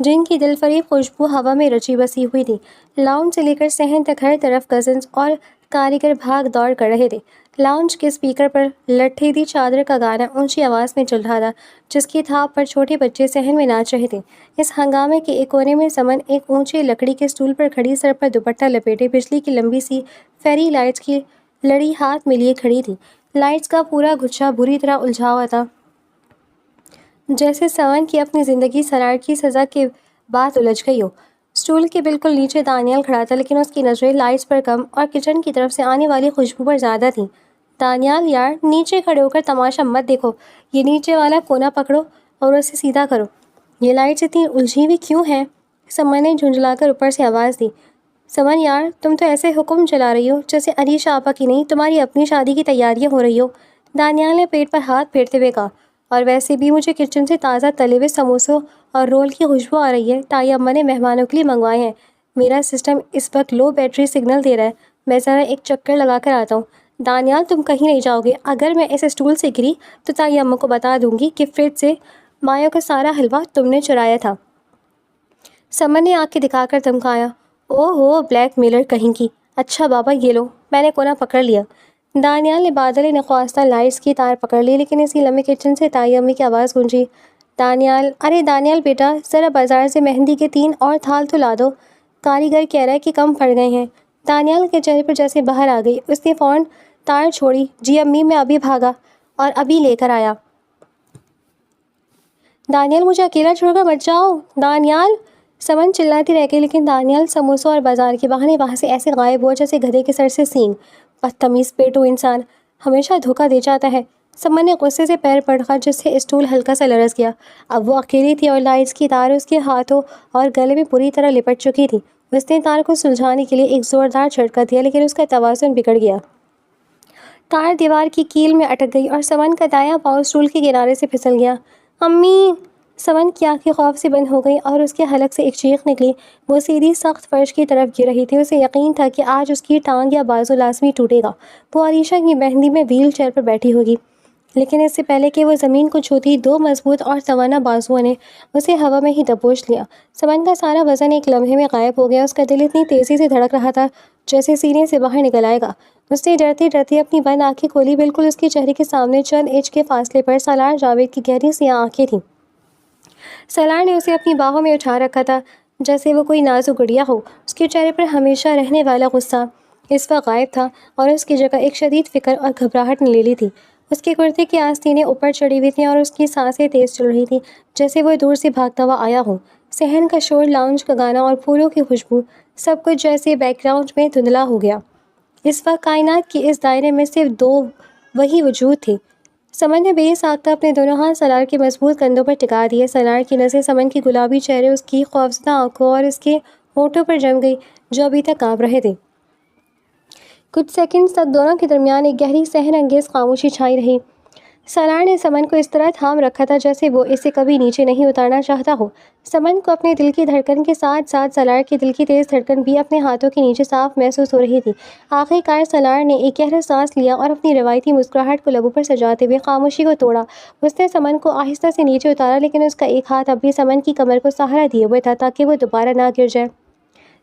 جن کی دل فریب خوشبو ہوا میں رچی بسی ہوئی تھی۔ لاؤنج سے لے کر صحن تک ہر طرف کزنز اور کاریگر بھاگ دوڑ کر رہے تھے۔ لاؤنج کے اسپیکر پر لٹھی دی چادر کا گانا اونچی آواز میں چل رہا تھا، جس کی تھاپ پر چھوٹے بچے صحن میں ناچ رہے تھے۔ اس ہنگامے کے ایک کونے میں سمن ایک اونچے لکڑی کے اسٹول پر کھڑی، سر پر دوپٹہ لپیٹے، بجلی کی لمبی سی فیری لائٹس کی لڑی ہاتھ میں لیے کھڑی تھی۔ لائٹس کا پورا گچھا بری طرح الجھا ہوا تھا، جیسے سمن کی اپنی زندگی سالار کی سزا کے بعد الجھ گئی ہو۔ اسٹول کے بالکل نیچے دانیال کھڑا تھا، لیکن اس کی نظریں لائٹس پر کم اور کچن کی طرف سے آنے والی خوشبو پر زیادہ تھیں۔ دانیال یار، نیچے کھڑے ہو کر تماشا مت دیکھو، یہ نیچے والا کونا پکڑو اور اسے سیدھا کرو۔ یہ لائٹس اتنی الجھی ہوئی کیوں ہیں؟ سمن نے جھنجھلا کر اوپر سے آواز دی۔ سمن یار، تم تو ایسے حکم چلا رہی ہو جیسے عریشہ آپا کی نہیں تمہاری اپنی شادی کی تیاریاں ہو رہی ہو، دانیال نے پیٹ پر ہاتھ پھیرتے ہوئے کہا۔ اور ویسے بھی مجھے کچن سے تازہ تلے ہوئے سموسوں اور رول کی خوشبو آ رہی ہے، تائی اماں نے مہمانوں کے لیے منگوائے ہیں۔ میرا سسٹم اس وقت لو بیٹری سگنل دے رہا ہے، میں ذرا ایک چکر لگا کر آتا ہوں۔ دانیال، تم کہیں نہیں جاؤ گے، اگر میں اس اسٹول سے گری تو تائی اماں کو بتا دوں گی کہ فریج سے مایوں کا سارا حلوہ تم نے چرایا تھا۔ سمن نے آنکھیں دکھا کر دھمکایا۔ او ہو، بلیک میلر کہیں کی! اچھا بابا، یہ لو، میں نے کونا پکڑ لیا۔ دانیال نے بادل نخواستہ لائٹس کی تار پکڑ لی، لیکن اسی لمحے کچن سے تائی امی کی آواز گونجی۔ دانیال، ارے دانیال بیٹا، ذرا بازار سے مہندی کے 3 اور تھال تو لا دو، کاریگر کہہ رہا ہے کہ کم پڑ گئے ہیں۔ دانیال کے چہرے پر جیسے باہر آ گئی، اس نے فوراً تار چھوڑی۔ جی امی، میں ابھی بھاگا اور ابھی لے کر آیا۔ دانیال، مجھے اکیلا چھوڑ کر مت جاؤ دانیال! سمن چلاتی رہ گئی، لیکن دانیال سموسوں اور بازار کے بہانے وہاں سے ایسے غائب ہوا جیسے گدھے کے سر سے سینگ۔ بدتمیز پیٹو انسان، ہمیشہ دھوکہ دے جاتا ہے۔ سمن نے غصے سے پیر پٹکا، جس سے اسٹول ہلکا سا لرز گیا۔ اب وہ اکیلی تھی اور لائٹس کی تار اس کے ہاتھوں اور گلے میں پوری طرح لپٹ چکی تھی۔ اس نے تار کو سلجھانے کے لیے ایک زوردار جھٹکا دیا، لیکن اس کا توازن بگڑ گیا۔ تار دیوار کی کیل میں اٹک گئی اور سمن کا دایاں پاؤں اسٹول کے کنارے سے پھسل گیا۔ امی! سمن کی آنکھیں خوف سے بند ہو گئیں اور اس کے حلق سے ایک چیخ نکلی۔ وہ سیدھی سخت فرش کی طرف گر رہی تھی، اسے یقین تھا کہ آج اس کی ٹانگ یا بازو لازمی ٹوٹے گا۔ وہ عریشہ کی مہندی میں ویل چیئر پر بیٹھی ہوگی، لیکن اس سے پہلے کہ وہ زمین کو چھوتی، 2 مضبوط اور توانا بازوؤں نے اسے ہوا میں ہی دبوچ لیا۔ سمن کا سارا وزن ایک لمحے میں غائب ہو گیا، اس کا دل اتنی تیزی سے دھڑک رہا تھا جیسے سینے سے باہر نکل آئے گا۔ اس نے ڈرتے ڈرتے اپنی بند آنکھیں کھولی۔ بالکل اس کے چہرے کے سامنے چند انچ کے فاصلے پر سالار جاوید کی گہری سیاہ آنکھیں تھیں۔ سالار نے اسے اپنی باہوں میں اٹھا رکھا تھا جیسے وہ کوئی نازک گڑیا ہو۔ اس کے چہرے پر ہمیشہ رہنے والا غصہ اس وقت غائب تھا اور اس کی جگہ ایک شدید فکر اور گھبراہٹ نے لے لی تھی۔ اس کے کرتے کی آستینیں اوپر چڑھی ہوئی تھیں اور اس کی سانسیں تیز چل رہی تھیں، جیسے وہ دور سے بھاگتا ہوا آیا ہو۔ صحن کا شور، لاؤنج کا گانا اور پھولوں کی خوشبو، سب کچھ جیسے بیک گراؤنڈ میں دھندلا ہو گیا۔ اس وقت کائنات کے اس دائرے میں صرف 2 وہی وجود تھے۔ سمن نے بے ساختہ اپنے دونوں ہاتھ سالار کے مضبوط کندھوں پر ٹکا دیے۔ سالار کی نظریں سمن کے گلابی چہرے، اس کی خوفزدہ آنکھوں اور اس کے ہونٹوں پر جم گئی جو ابھی تک کانپ رہے تھے۔ کچھ سیکنڈز تک دونوں کے درمیان ایک گہری سحر انگیز خاموشی چھائی رہی۔ سالار نے سمن کو اس طرح تھام رکھا تھا جیسے وہ اسے کبھی نیچے نہیں اتارنا چاہتا ہو۔ سمن کو اپنے دل کی دھڑکن کے ساتھ ساتھ سالار کے دل کی تیز دھڑکن بھی اپنے ہاتھوں کے نیچے صاف محسوس ہو رہی تھی۔ آخر کار سالار نے ایک گہرا سانس لیا اور اپنی روایتی مسکراہٹ کو لبوں پر سجاتے ہوئے خاموشی کو توڑا۔ اس نے سمن کو آہستہ سے نیچے اتارا، لیکن اس کا ایک ہاتھ اب بھی سمن کی کمر کو سہارا دیے ہوئے تھا تاکہ وہ دوبارہ نہ گر جائے۔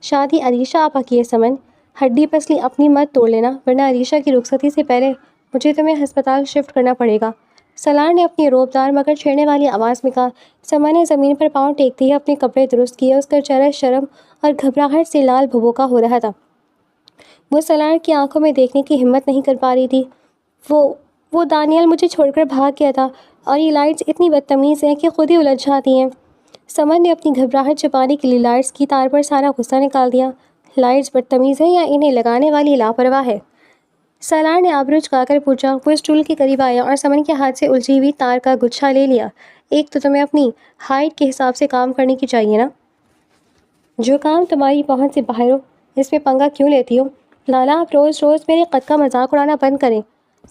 شادی عریشہ آپا کی ہے سمن، ہڈی پسلی اپنی مت توڑ لینا، ورنہ عریشہ کی رخصتی سے پہلے مجھے تمہیں ہسپتال شفٹ کرنا پڑے گا، سالار نے اپنی روبدار مگر چھیڑنے والی آواز میں کہا۔ سمن نے زمین پر پاؤں ٹیکتے ہی اپنے کپڑے درست کیے۔ اس کا چہرہ شرم اور گھبراہٹ سے لال بھبوکا ہو رہا تھا۔ وہ سالار کی آنکھوں میں دیکھنے کی ہمت نہیں کر پا رہی تھی۔ وہ دانیال مجھے چھوڑ کر بھاگ گیا تھا، اور یہ لائٹس اتنی بدتمیز ہیں کہ خود ہی الجھ جاتی ہیں۔ سمن نے اپنی گھبراہٹ چھپانے کے لیے لائٹس کی تار پر سارا غصہ نکال دیا۔ لائٹس بدتمیز ہے یا انہیں لگانے والی لاپرواہ ہے؟ سالار نے آبرو جھکا کر پوچھا۔ وہ اسٹول کے قریب آیا اور سمن کے ہاتھ سے الجھی ہوئی تار کا گچھا لے لیا۔ ایک تو تمہیں اپنی ہائٹ کے حساب سے کام کرنے کی چاہیے نا، جو کام تمہاری پہنچ سے باہر ہو اس میں پنگا کیوں لیتی ہو؟ لالا، آپ روز روز میرے قد کا مذاق اڑانا بند کریں،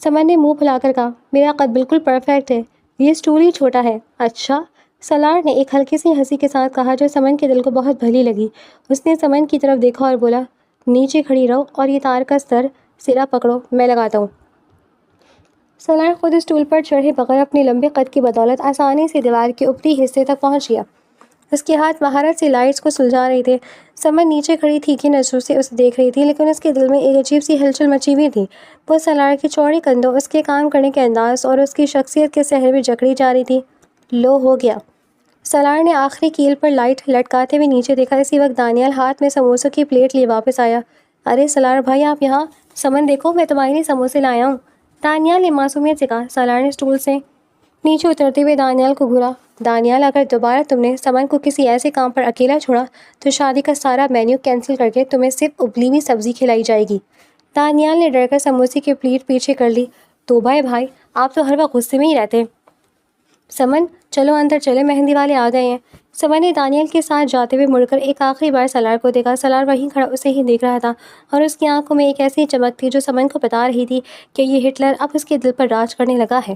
سمن نے منہ پھلا کر کہا۔ میرا قد بالکل پرفیکٹ ہے، یہ اسٹول ہی چھوٹا ہے۔ اچھا، سالار نے ایک ہلکی سی ہنسی کے ساتھ کہا جو سمن کے دل کو بہت بھلی لگی۔ اس نے سمن کی طرف دیکھا اور بولا، نیچے کھڑی رہو اور یہ تار کا سرا پکڑو، میں لگاتا ہوں۔ سالار خود اسٹول پر چڑھے بغیر اپنے لمبے قد کی بدولت آسانی سے دیوار کے اوپری حصے تک پہنچ گیا۔ اس کے ہاتھ مہارت سے لائٹس کو سلجھا رہے تھے۔ سمن نیچے کھڑی تیکھی نظروں سے اسے دیکھ رہی تھی، لیکن اس کے دل میں ایک عجیب سی ہلچل مچی ہوئی تھی۔ وہ سالار کے چوڑے کندھوں، اس کے کام کرنے کے انداز اور اس کی شخصیت کے سحر میں جکڑی جا رہی تھی۔ لو ہو گیا، سالار نے آخری کیل پر لائٹ لٹکاتے ہوئے نیچے دیکھا۔ اسی وقت دانیال ہاتھ میں سموسوں کی پلیٹ لیے واپس آیا۔ ارے سالار بھائی، آپ یہاں؟ سمن دیکھو، میں تمہارے لیے سموسے لایا ہوں، دانیال نے معصومیت سے کہا۔ سالار نے اسٹول سے نیچے اترتے ہوئے دانیال کو گھورا۔ دانیال، اگر دوبارہ تم نے سمن کو کسی ایسے کام پر اکیلا چھوڑا تو شادی کا سارا مینیو کینسل کر کے تمہیں صرف ابلی ہوئی سبزی کھلائی جائے گی۔ دانیال نے ڈر کر سموسے کی پلیٹ پیچھے کر لی۔ توبہ ہے بھائی، آپ تو ہر وقت غصے میں ہی رہتے ہیں۔ سمن، چلو اندر چلے، مہندی والے آ گئے ہیں۔ سمن نے دانیال کے ساتھ جاتے ہوئے مڑ کر ایک آخری بار سالار کو دیکھا۔ سالار وہیں کھڑا اسے ہی دیکھ رہا تھا، اور اس کی آنکھوں میں ایک ایسی چمک تھی جو سمن کو بتا رہی تھی کہ یہ ہٹلر اب اس کے دل پر راج کرنے لگا ہے۔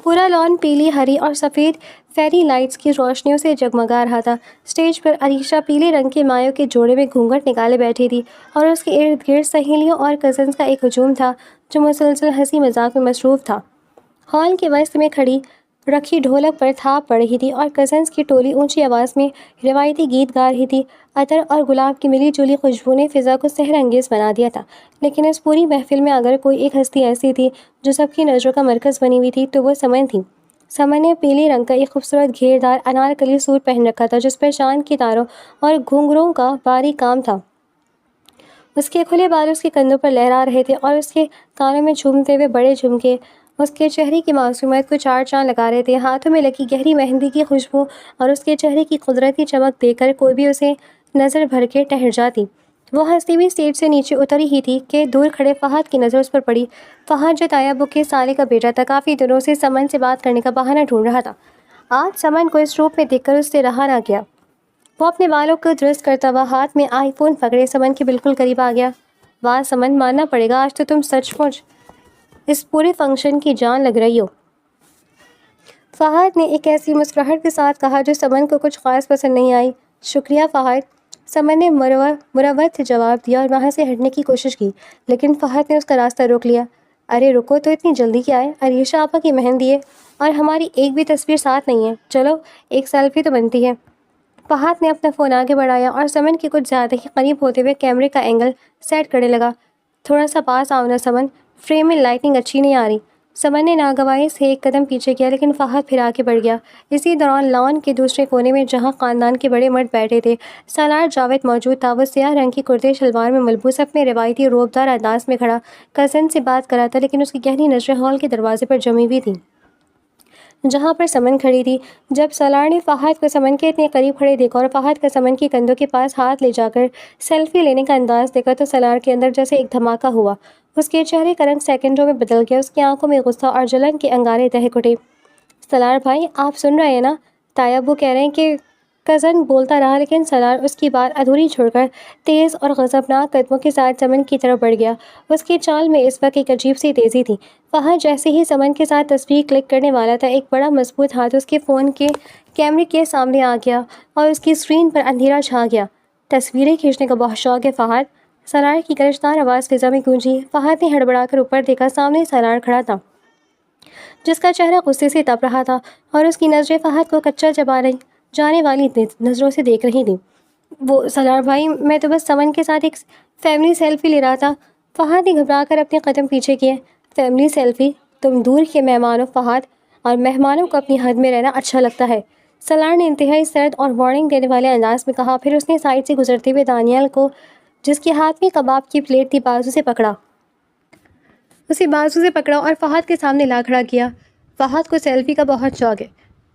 پورا لان پیلی، ہری اور سفید فیری لائٹس کی روشنیوں سے جگمگا رہا تھا۔ اسٹیج پر عریشہ پیلے رنگ کے مایوں کے جوڑے میں گھونگھٹ نکالے بیٹھی تھی، اور اس کے ارد گرد سہیلیوں اور کزنز کا ایک ہجوم تھا جو مسلسل ہنسی مذاق میں مصروف تھا۔ ہال کے وسط میں کھڑی رکھی ڈھولک پر تھاپ پڑ رہی تھی، اور کزنز کی ٹولی اونچی آواز میں روایتی گیت گا رہی تھی۔ عطر اور گلاب کی ملی جلی خوشبو نے فضا کو سحر انگیز بنا دیا تھا، لیکن اس پوری محفل میں اگر کوئی ایک ہستی ایسی تھی جو سب کی نظروں کا مرکز بنی ہوئی تھی تو وہ سمن تھی۔ سمن نے پیلے رنگ کا ایک خوبصورت گھیردار انارکلی سوٹ پہن رکھا تھا جس پر چاند کی تاروں اور گھنگروں کا باریک کام تھا۔ اس کے کھلے بال اس کے کندھوں پر لہرا رہے تھے، اور اس کے کانوں میں جھومتے ہوئے بڑے جھمکے اس کے چہرے کی معصومیت کو چار چاند لگا رہے تھے۔ ہاتھوں میں لگی گہری مہندی کی خوشبو اور اس کے چہرے کی قدرتی چمک دیکھ کر کوئی بھی اسے نظر بھر کے ٹھہر جاتی۔ وہ ہنستی ہوئی اسٹیج سے نیچے اتری ہی تھی کہ دور کھڑے فہد کی نظر اس پر پڑی۔ فہد جو تایا ابو کے سالے کا بیٹا تھا، کافی دنوں سے سمن سے بات کرنے کا بہانہ ڈھونڈ رہا تھا۔ آج سمن کو اس روپ میں دیکھ کر اس سے رہا نہ گیا۔ وہ اپنے بالوں کو درست کرتا ہوا ہاتھ میں آئی فون پکڑے سمن کے بالکل قریب آ گیا۔ واہ سمن، ماننا پڑے گا، آج تو تم سچ مچ اس پورے فنکشن کی جان لگ رہی ہو، فہد نے ایک ایسی مسکراہٹ کے ساتھ کہا جو سمن کو کچھ خاص پسند نہیں آئی۔ شکریہ فہد، سمن نے مروت سے جواب دیا اور وہاں سے ہٹنے کی کوشش کی، لیکن فہد نے اس کا راستہ روک لیا۔ ارے رکو تو، اتنی جلدی کیا ہے؟ عریشہ آپا کی مہندی ہے اور ہماری ایک بھی تصویر ساتھ نہیں ہے، چلو ایک سیلفی تو بنتی ہے۔ فہد نے اپنا فون آگے بڑھایا اور سمن کے کچھ زیادہ ہی قریب ہوتے ہوئے کیمرے کا اینگل سیٹ کرنے لگا۔ تھوڑا سا پاس آؤ نا سمن، فریم میں لائٹنگ اچھی نہیں آ رہی۔ سمن نے ناگواری سے ایک قدم پیچھے کیا، لیکن فہد پھر آگے بڑھ گیا۔ اسی دوران لان کے دوسرے کونے میں جہاں خاندان کے بڑے مرد بیٹھے تھے، سالار جاوید موجود تھا۔ وہ سیاہ رنگ کی کرتے شلوار میں ملبوس اپنے روایتی روبدار انداز میں کھڑا کزن سے بات کر رہا تھا، لیکن اس کی گہری نظریں ہال کے دروازے پر جمی ہوئی تھیں جہاں پر سمن کھڑی تھی۔ جب سالار نے فہد کو سمن کے اتنے قریب کھڑے دیکھا اور فہد کا سمن کے کندھوں کے پاس ہاتھ لے جا کر سیلفی لینے کا انداز دیکھا تو سالار کے اندر جیسے ایک دھماکہ ہوا۔ اس کے چہرے کا رنگ سیکنڈوں میں بدل گیا، اس کی آنکھوں میں غصہ اور جلن کے انگارے دہک اٹھے۔ سالار بھائی، آپ سن رہے ہیں نا، تایا ابو کہہ رہے ہیں کہ کزن بولتا رہا لیکن سالار اس کی بات ادھوری چھوڑ کر تیز اور غضبناک قدموں کے ساتھ سمن کی طرف بڑھ گیا۔ اس کی چال میں اس وقت ایک عجیب سی تیزی تھی۔ فہد جیسے ہی سمن کے ساتھ تصویر کلک کرنے والا تھا، ایک بڑا مضبوط ہاتھ اس کے فون کے کیمرے کے سامنے آ گیا اور اس کی اسکرین پر اندھیرا چھا گیا۔ تصویریں کھینچنے کا بہت شوق ہے فہد؟ سالار کی گرجدار آواز فضا میں گونجی۔ فہد نے ہڑبڑا کر اوپر دیکھا۔ سامنے سالار کھڑا تھا جس کا چہرہ غصے سے تپ رہا تھا اور اس کی نظریں فہد کو کچا چبا رہی جانے والی نظروں سے دیکھ رہی تھیں۔ وہ سالار بھائی، میں تو بس سمن کے ساتھ ایک فیملی سیلفی لے رہا تھا۔ فہد نے گھبرا کر اپنے قدم پیچھے کیے۔ Family selfie? تم دور کے مہمان ہو فہد، اور مہمانوں کو اپنی حد میں رہنا اچھا لگتا ہے، سالار نے انتہائی سرد اور وارننگ دینے والے انداز میں کہا۔ پھر اس نے سائڈ سے گزرتے ہوئے دانیال کو، جس کے ہاتھ میں کباب کی پلیٹ تھی، اسے بازو سے پکڑا اور فہد کے سامنے لا کھڑا کیا۔ فہد کو سیلفی کا بہت شوق ہے،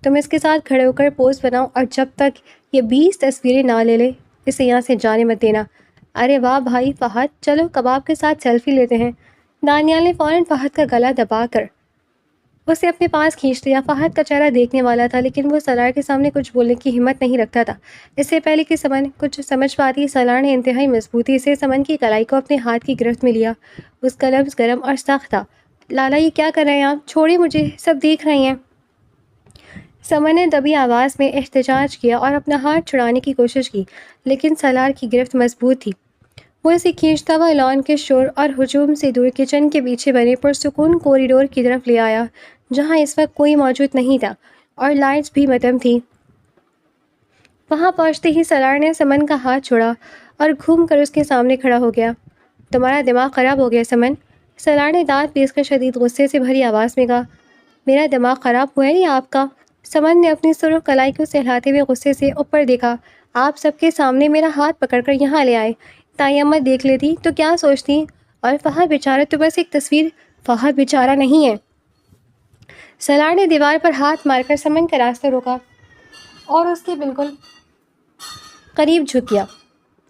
تم اس کے ساتھ کھڑے ہو کر پوز بناؤ اور جب تک یہ 20 تصویریں نہ لے لے اسے یہاں سے جانے مت دینا۔ ارے واہ بھائی فہد، چلو کباب کے ساتھ سیلفی لیتے ہیں۔ دانیال نے فوراً فہد کا گلا دبا کر اسے اپنے پاس کھینچ لیا۔ فہد کا چہرہ دیکھنے والا تھا لیکن وہ سالار کے سامنے کچھ بولنے کی ہمت نہیں رکھتا تھا۔ اس سے پہلے کہ سمن کچھ سمجھ پاتی، سالار نے انتہائی مضبوطی سے سمن کی کلائی کو اپنے ہاتھ کی گرفت میں لیا۔ اس کا لفظ گرم اور سخت تھا۔ لالا یہ کیا کر رہے ہیں آپ؟ چھوڑیے مجھے، سب دیکھ رہے ہیں۔ سمن نے دبی آواز میں احتجاج کیا اور اپنا ہاتھ چھڑانے کی کوشش کی لیکن سالار کی گرفت مضبوط تھی۔ وہ اسے کھینچتا ہوا لان کے شور اور ہجوم سے دور کچن کے پیچھے بنے پرسکون کوریڈور کی طرف لے آیا جہاں اس وقت کوئی موجود نہیں تھا اور لائٹس بھی مدھم تھیں۔ وہاں پہنچتے ہی سالار نے سمن کا ہاتھ چھوڑا اور گھوم کر اس کے سامنے کھڑا ہو گیا۔ تمہارا دماغ خراب ہو گیا سمن، سالار نے دانت پیس کر شدید غصے سے بھری آواز میں کہا۔ میرا دماغ خراب ہوا ہے یا آپ کا؟ سمن نے اپنی سرخ کلائی کو سہلاتے ہوئے غصے سے اوپر دیکھا۔ آپ سب کے سامنے میرا ہاتھ پکڑ کر یہاں لے آئے، تائی اماں دیکھ لیتی تو کیا سوچتی؟ اور فہد بیچارہ تو بس ایک تصویر۔ فہد بیچارہ نہیں ہے۔ سالار نے دیوار پر ہاتھ مار کر سمن کا راستہ روکا اور اس کے بالکل قریب جھک گیا۔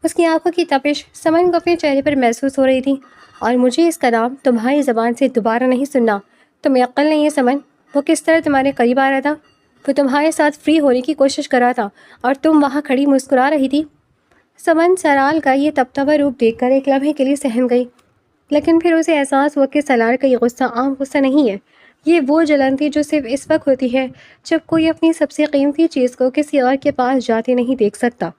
اس کی آنکھوں کی تپش سمن کو اپنے چہرے پر محسوس ہو رہی تھی۔ اور مجھے اس کا نام تمہاری زبان سے دوبارہ نہیں سننا۔ تمہیں عقل نہیں ہے سمن؟ وہ کس طرح تمہارے قریب آ رہا تھا؟ وہ تمہارے ساتھ فری ہونے کی کوشش کر رہا تھا اور تم وہاں کھڑی مسکرا رہی تھی۔ سمن سرال کا یہ تپتا ہوا روپ دیکھ کر ایک لمحے کے لیے سہم گئی لیکن پھر اسے احساس ہوا کہ سالار کا یہ غصہ عام غصہ نہیں ہے۔ یہ وہ جلن تھی جو صرف اس وقت ہوتی ہے جب کوئی اپنی سب سے قیمتی چیز کو کسی اور کے پاس جاتے نہیں دیکھ سکتا۔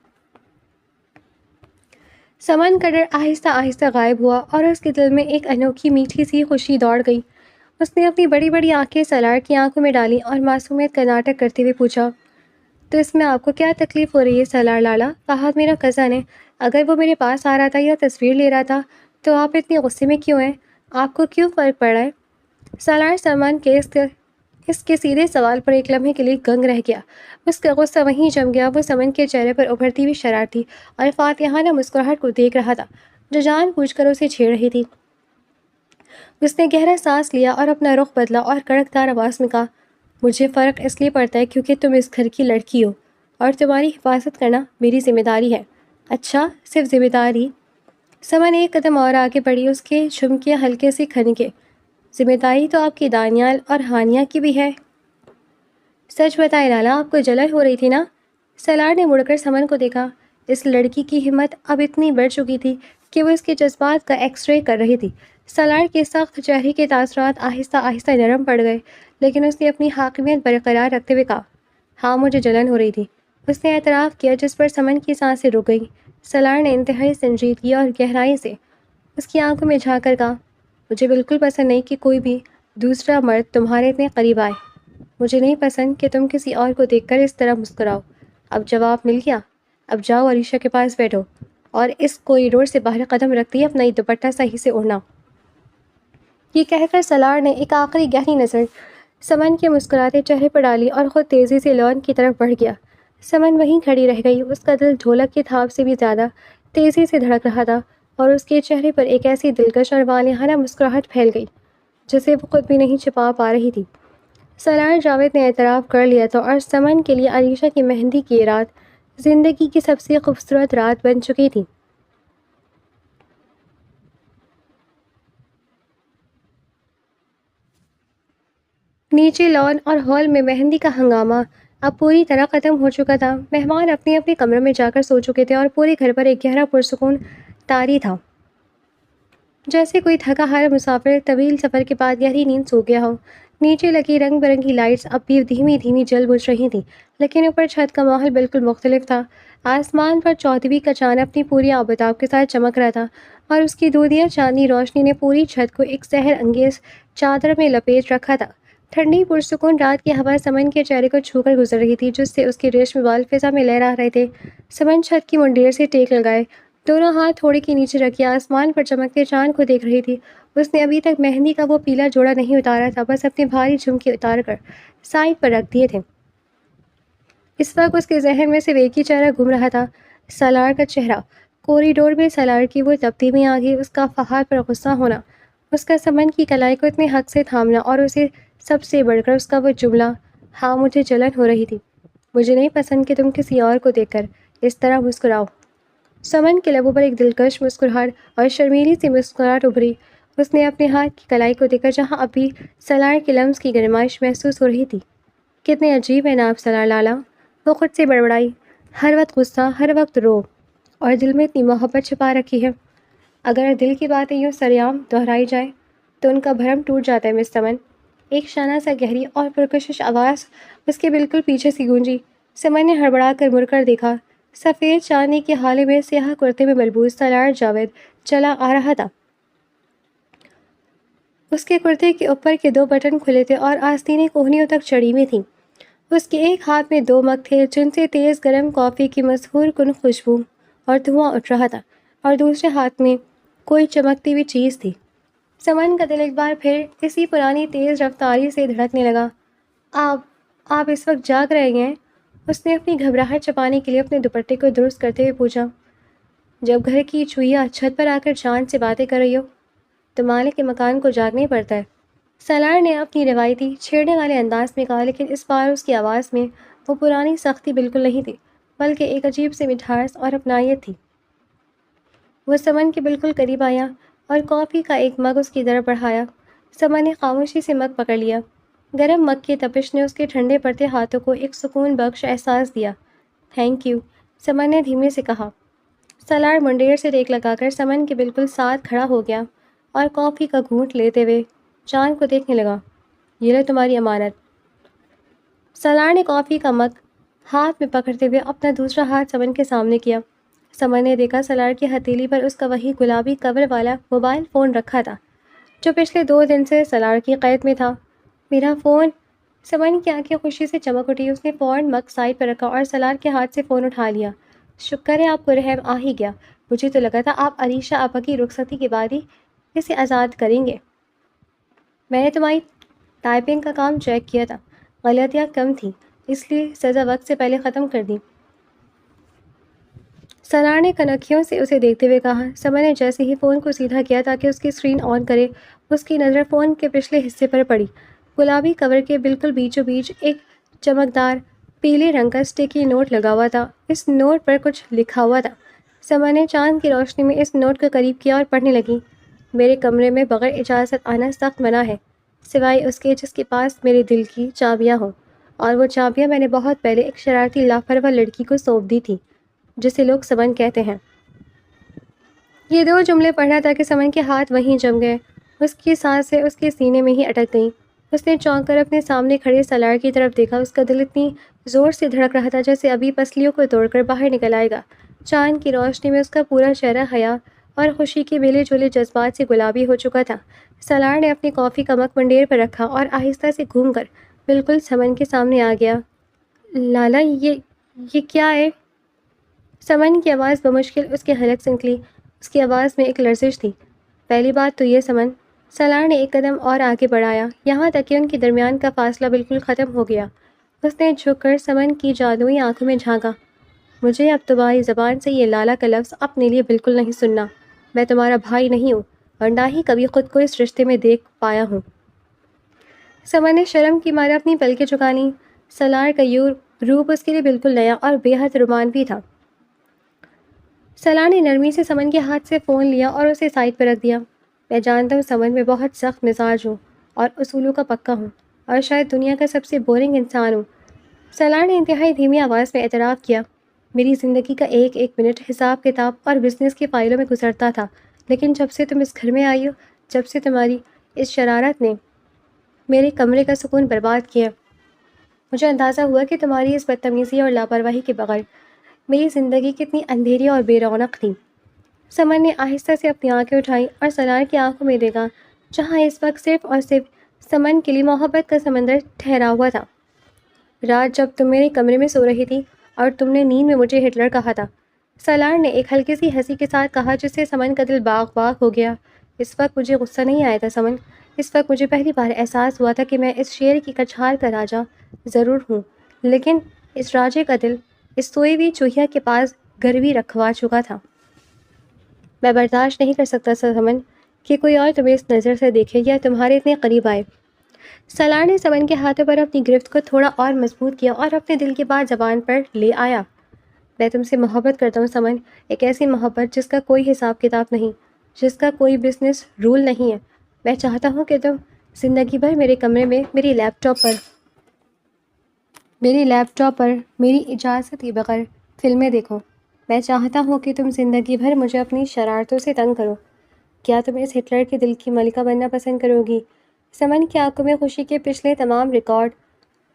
سمن کا ڈر آہستہ آہستہ غائب ہوا اور اس کے دل میں ایک انوکھی میٹھی سی خوشی دوڑ گئی۔ اس نے اپنی بڑی بڑی آنکھیں سالار کی آنکھوں میں ڈالی اور معصومیت کا ناٹک کرتے ہوئے پوچھا، تو اس میں آپ کو کیا تکلیف ہو رہی ہے سالار لالا؟ فہد میرا کزن ہے، اگر وہ میرے پاس آ رہا تھا یا تصویر لے رہا تھا تو آپ اتنے غصے میں کیوں ہیں؟ آپ کو کیوں فرق پڑ رہا ہے؟ سالار سمن کے اس کے سیدھے سوال پر ایک لمحے کے لیے گنگ رہ گیا۔ اس کا غصہ وہیں جم گیا۔ وہ سمن کے چہرے پر ابھرتی ہوئی شرارتی اور فاتحانہ مسکراہٹ کو دیکھ رہا تھا جو جان بوجھ کر اسے چھیڑ رہی تھی۔ اس نے گہرا سانس لیا اور اپنا رخ بدلا اور کڑکدار آواز میں کہا، مجھے فرق اس لیے پڑتا ہے کیونکہ تم اس گھر کی لڑکی ہو اور تمہاری حفاظت کرنا میری ذمہ داری ہے۔ اچھا، صرف ذمہ داری؟ سمن ایک قدم اور آگے بڑھی، اس کے جھمکے ہلکے سے کھنکے۔ ذمہ داری تو آپ کی دانیال اور ہانیہ کی بھی ہے۔ سچ بتائے لالا، آپ کو جلن ہو رہی تھی نا؟ سالار نے مڑ کر سمن کو دیکھا۔ اس لڑکی کی ہمت اب اتنی بڑھ چکی تھی کہ وہ اس کے جذبات کا ایکس رے کر رہی تھی۔ سالار کے سخت چہرے کے تاثرات آہستہ آہستہ نرم پڑ گئے لیکن اس نے اپنی حاکمیت برقرار رکھتے ہوئے کہا، ہاں مجھے جلن ہو رہی تھی۔ اس نے اعتراف کیا جس پر سمن کی سانسیں رک گئیں۔ سالار نے انتہائی سنجیدگی اور گہرائی سے اس کی آنکھوں میں جھانک کر کہا، مجھے بالکل پسند نہیں کہ کوئی بھی دوسرا مرد تمہارے اتنے قریب آئے۔ مجھے نہیں پسند کہ تم کسی اور کو دیکھ کر اس طرح مسکراؤ۔ اب جواب مل گیا؟ اب جاؤ علیشا کے پاس بیٹھو اور اس کوریڈور سے باہر قدم رکھتی اپنا یہ دوپٹہ صحیح سے اوڑھنا۔ یہ کہہ کر سالار نے ایک آخری گہری نظر سمن کے مسکراتے چہرے پر ڈالی اور خود تیزی سے لان کی طرف بڑھ گیا۔ سمن وہیں کھڑی رہ گئی۔ اس کا دل ڈھولک کی تھاپ سے بھی زیادہ تیزی سے دھڑک رہا تھا اور اس کے چہرے پر ایک ایسی دلکش اور والہانہ مسکراہٹ پھیل گئی جسے وہ خود بھی نہیں چھپا پا رہی تھی۔ سالار جاوید نے اعتراف کر لیا تھا اور سمن کے لیے علیشا کی مہندی کی رات زندگی کی سب سے خوبصورت رات بن چکی تھی۔ نیچے لان اور ہال میں مہندی کا ہنگامہ اب پوری طرح ختم ہو چکا تھا۔ مہمان اپنے اپنے کمرے میں جا کر سو چکے تھے اور پورے گھر پر ایک گہرا پرسکون طاری تھا، جیسے کوئی تھکا ہارا مسافر طویل سفر کے بعد گہری نیند سو گیا ہو۔ نیچے لگی رنگ برنگی لائٹس اب بھی دھیمی دھیمی جل بجھ رہی تھیں، لیکن اوپر چھت کا ماحول بالکل مختلف تھا۔ آسمان پر چودھویں کا چاند اپنی پوری آبتاب کے ساتھ چمک رہا تھا اور اس کی دودھیا چاندنی روشنی نے پوری چھت کو ایک سحر انگیز چادر میں لپیٹ رکھا تھا۔ ٹھنڈی پرسکون رات کی ہوا سمن کے چہرے کو چھو کر گزر رہی تھی، جس سے اس کے ریشمی بال فضا میں لہرا رہے تھے۔ سمن چھت کی منڈیر سے ٹیک لگائے دونوں ہاتھ تھوڑے کے نیچے رکھے آسمان پر چمکتے چاند کو دیکھ رہی تھی۔ اس نے ابھی تک مہندی کا وہ پیلا جوڑا نہیں اتارا تھا، بس اپنے بھاری جھمکے اتار کر سائڈ پر رکھ دیے تھے۔ اس وقت اس کے ذہن میں صرف ایک ہی چہرہ گھوم رہا تھا، سالار کا چہرہ۔ کوریڈور میں سالار کی وہ تبدیلی آ گئی، اس کا فہد پر غصہ ہونا، اس کا سمن کی کلائی کو اتنے حق سے تھامنا، اور اسے سب سے بڑھ کر اس کا وہ جملہ، ہاں مجھے جلن ہو رہی تھی، مجھے نہیں پسند کہ تم کسی اور کو دیکھ کر اس طرح مسکراؤ۔ سمن کے لبوں پر ایک دلکش مسکراہٹ اور شرمیلی سی مسکراہٹ ابھری۔ اس نے اپنے ہاتھ کی کلائی کو دیکھا جہاں ابھی سالار کے لمس کی گرمائش محسوس ہو رہی تھی۔ کتنے عجیب ہے نا آپ سالار لالا، وہ خود سے بڑبڑائی، ہر وقت غصہ، ہر وقت رو، اور دل میں اتنی محبت چھپا رکھی ہے۔ اگر دل کی باتیں یوں سریعام دہرائی جائیں تو ان کا بھرم ٹوٹ جاتا ہے مس سمن۔ ایک شانہ سا گہری اور پرکشش آواز اس کے بالکل پیچھے سے گونجی۔ سمن نے ہڑبڑا کر مڑ کر دیکھا، سفید چاندنی کے ہالے میں سیاہ کرتے میں ملبوس سالار جاوید چلا آ رہا تھا۔ اس کے کرتے کے اوپر کے دو بٹن کھلے تھے اور آستینیں کوہنیوں تک چڑھی ہوئی تھیں۔ اس کے ایک ہاتھ میں دو مگ تھے جن سے تیز گرم کافی کی مسحور کن خوشبو اور دھواں اٹھ رہا تھا، اور دوسرے ہاتھ میں کوئی چمکتی ہوئی چیز تھی۔ سمن کا دل ایک بار پھر اسی پرانی تیز رفتاری سے دھڑکنے لگا۔ آپ اس وقت جاگ رہے ہیں؟ اس نے اپنی گھبراہٹ چھپانے کے لیے اپنے دوپٹے کو درست کرتے ہوئے پوچھا۔ جب گھر کی چوہیا چھت پر آ کر چاند سے باتیں کر رہی ہو تو مالک کے مکان کو جاگنا ہی پڑتا ہے، سالار نے اپنی روایتی چھیڑنے والے انداز میں کہا، لیکن اس بار اس کی آواز میں وہ پرانی سختی بالکل نہیں تھی، بلکہ ایک عجیب سی مٹھاس اور اپنائیت تھی۔ وہ سمن کے بالکل قریب آیا اور کافی کا ایک مگ اس کی طرف بڑھایا۔ سمن نے خاموشی سے مگ پکڑ لیا۔ گرم مگ کی تپش نے اس کے ٹھنڈے پڑتے ہاتھوں کو ایک سکون بخش احساس دیا۔ تھینک یو، سمن نے دھیمے سے کہا۔ سالار منڈیر سے ٹیک لگا کر سمن کے بالکل ساتھ کھڑا ہو گیا اور کافی کا گھونٹ لیتے ہوئے چاند کو دیکھنے لگا۔ یہ لو تمہاری امانت۔ سالار نے کافی کا مگ ہاتھ میں پکڑتے ہوئے اپنا دوسرا ہاتھ سمن کے سامنے کیا۔ سمن نے دیکھا سالار کی ہتھیلی پر اس کا وہی گلابی کور والا موبائل فون رکھا تھا جو پچھلے 2 دن سے سالار کی قید میں تھا۔ میرا فون! سمن کی آنکھیں خوشی سے چمک اٹھی۔ اس نے فوراً مگ سائڈ پر رکھا اور سالار کے ہاتھ سے فون اٹھا لیا۔ شکر ہے آپ کو رحم آ ہی گیا، مجھے تو لگا تھا آپ علیشہ آپا کی رخصتی کے بعد ہی اسے آزاد کریں گے۔ میں نے تمہاری ٹائپنگ کا کام چیک کیا تھا، غلطیاں کم تھیں، اس لیے سزا وقت سے پہلے ختم کر دی۔ سالار نے کنکھیوں سے اسے دیکھتے ہوئے کہا۔ سمن نے جیسے ہی فون کو سیدھا کیا تاکہ اس کی اسکرین آن کرے، اس کی نظر فون کے پچھلے حصے پر پڑی۔ گلابی کور کے بالکل بیچوں بیچ ایک چمکدار پیلے رنگ کا اسٹیکی نوٹ لگا ہوا تھا۔ اس نوٹ پر کچھ لکھا ہوا تھا۔ سمن نے چاند کی روشنی میں اس نوٹ کو قریب کیا اور پڑھنے لگی۔ میرے کمرے میں بغیر اجازت آنا سخت منع ہے، سوائے اس کے جس کے پاس میرے دل کی چابیاں ہوں، اور وہ چابیاں میں نے بہت پہلے ایک شرارتی لاپرواہ لڑکی کو سونپ دی تھی جسے لوگ سمن کہتے ہیں۔ یہ 2 جملے پڑھنا تھا کہ سمن کے ہاتھ وہیں جم گئے، اس کی سانسیں اس کے سینے میں ہی اٹک گئیں۔ اس نے چونک کر اپنے سامنے کھڑے سالار کی طرف دیکھا۔ اس کا دل اتنی زور سے دھڑک رہا تھا جیسے ابھی پسلیوں کو توڑ کر باہر نکل آئے گا۔ چاند کی روشنی میں اس کا پورا چہرہ حیا اور خوشی کے ملے جلے جذبات سے گلابی ہو چکا تھا۔ سالار نے اپنی کافی کا مگ منڈیر پر رکھا اور آہستہ سے گھوم کر بالکل سمن کے سامنے آ گیا۔ لالا یہ کیا ہے؟ سمن کی آواز بمشکل اس کے حلق سے نکلی۔ اس کی آواز میں ایک لرزش تھی۔ پہلی بات تو یہ سمن، سالار نے ایک قدم اور آگے بڑھایا یہاں تک کہ ان کے درمیان کا فاصلہ بالکل ختم ہو گیا۔ اس نے جھک کر سمن کی جادوئی آنکھوں میں جھانکا۔ مجھے اب تمہاری زبان سے یہ لالا کا لفظ اپنے لیے بالکل نہیں سننا۔ میں تمہارا بھائی نہیں ہوں اور نہ ہی کبھی خود کو اس رشتے میں دیکھ پایا ہوں۔ سمن نے شرم کی مارے اپنی پلکیں جھکا لیں۔ سالار کا روپ اس کے لیے بالکل نیا اور بے حد رومانوی تھا۔ سالار نے نرمی سے سمن کے ہاتھ سے فون لیا اور اسے سائڈ پر رکھ دیا۔ میں جانتا ہوں سمن، میں بہت سخت مزاج ہوں اور اصولوں کا پکا ہوں، اور شاید دنیا کا سب سے بورنگ انسان ہوں، سالار نے انتہائی دھیمی آواز میں اعتراف کیا۔ میری زندگی کا ایک ایک منٹ حساب کتاب اور بزنس کی فائلوں میں گزرتا تھا، لیکن جب سے تم اس گھر میں آئی ہو، جب سے تمہاری اس شرارت نے میرے کمرے کا سکون برباد کیا، مجھے اندازہ ہوا کہ تمہاری اس بدتمیزی اور لاپرواہی کے بغیر میری زندگی کتنی اندھیری اور بے رونق تھی۔ سمن نے آہستہ سے اپنی آنکھیں اٹھائیں اور سالار کی آنکھوں میں دیکھا، جہاں اس وقت صرف اور صرف سمن کے لیے محبت کا سمندر ٹھہرا ہوا تھا۔ رات جب تم میرے کمرے میں سو رہی تھی اور تم نے نیند میں مجھے ہٹلر کہا تھا، سالار نے ایک ہلکی سی ہنسی کے ساتھ کہا جس سے سمن کا دل باغ باغ ہو گیا۔ اس وقت مجھے غصہ نہیں آیا تھا سمن، اس وقت مجھے پہلی بار احساس ہوا تھا کہ میں اس شیر کی کچھار کا راجا ضرور ہوں، لیکن اس راجے کا دل اس سوئی ہوئی چوہیا کے پاس گروی رکھوا چکا تھا۔ میں برداشت نہیں کر سکتا سمن کہ کوئی اور تمہیں اس نظر سے دیکھے یا تمہارے اتنے قریب آئے۔ سالار نے سمن کے ہاتھوں پر اپنی گرفت کو تھوڑا اور مضبوط کیا اور اپنے دل کی بات زبان پر لے آیا۔ میں تم سے محبت کرتا ہوں سمن، ایک ایسی محبت جس کا کوئی حساب کتاب نہیں، جس کا کوئی بزنس رول نہیں ہے۔ میں چاہتا ہوں کہ تم زندگی بھر میرے کمرے میں میری لیپ ٹاپ پر میری اجازت کے بغیر فلمیں دیکھو۔ میں چاہتا ہوں کہ تم زندگی بھر مجھے اپنی شرارتوں سے تنگ کرو۔ کیا تم اس ہٹلر کے دل کی ملکہ بننا پسند کرو گی؟ سمن کی آنکھوں میں خوشی کے پچھلے تمام ریکارڈ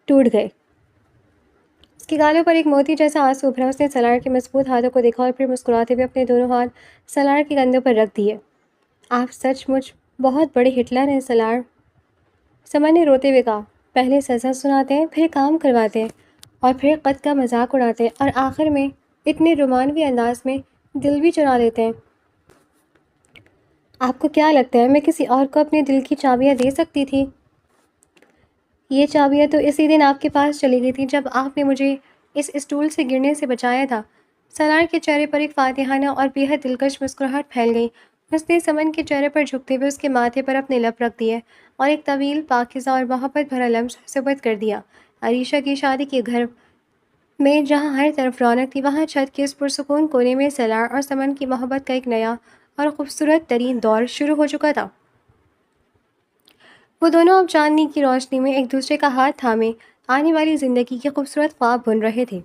ٹوٹ گئے۔ اس کے گالوں پر ایک موتی جیسا آنسو ابھرا۔ اس نے سالار کے مضبوط ہاتھوں کو دیکھا اور پھر مسکراتے ہوئے اپنے دونوں ہاتھ سالار کے کندھوں پر رکھ دیے۔ آپ سچ مچ بہت بڑے ہٹلر ہیں سالار، سمن نے روتے ہوئے کہا۔ پہلے سزا سناتے ہیں، پھر کام کرواتے ہیں، اور پھر قتل کا مذاق اڑاتے ہیں، اور آخر میں اتنے رومانوی انداز میں دل بھی چرا لیتے ہیں۔ آپ کو کیا لگتا ہے میں کسی اور کو اپنے دل کی چابیاں دے سکتی تھی؟ یہ چابیاں تو اسی دن آپ کے پاس چلی گئی تھی جب آپ نے مجھے اس اسٹول سے گرنے سے بچایا تھا۔ سالار کے چہرے پر ایک فاتحانہ اور بے حد دلکش مسکراہٹ پھیل گئی۔ اس نے سمن کے چہرے پر جھکتے ہوئے اس کے ماتھے پر اپنے لب رکھ دیے اور ایک طویل، پاکیزہ اور محبت بھرا لمس ثبت کر دیا۔ عریشہ کی شادی کے گھر میں جہاں ہر طرف رونق تھی، وہاں چھت کے اس پرسکون کونے میں سالار اور سمن کی محبت کا ایک نیا اور خوبصورت ترین دور شروع ہو چکا تھا۔ وہ دونوں اب چاندنی کی روشنی میں ایک دوسرے کا ہاتھ تھامے آنے والی زندگی کے خوبصورت خواب بن رہے تھے۔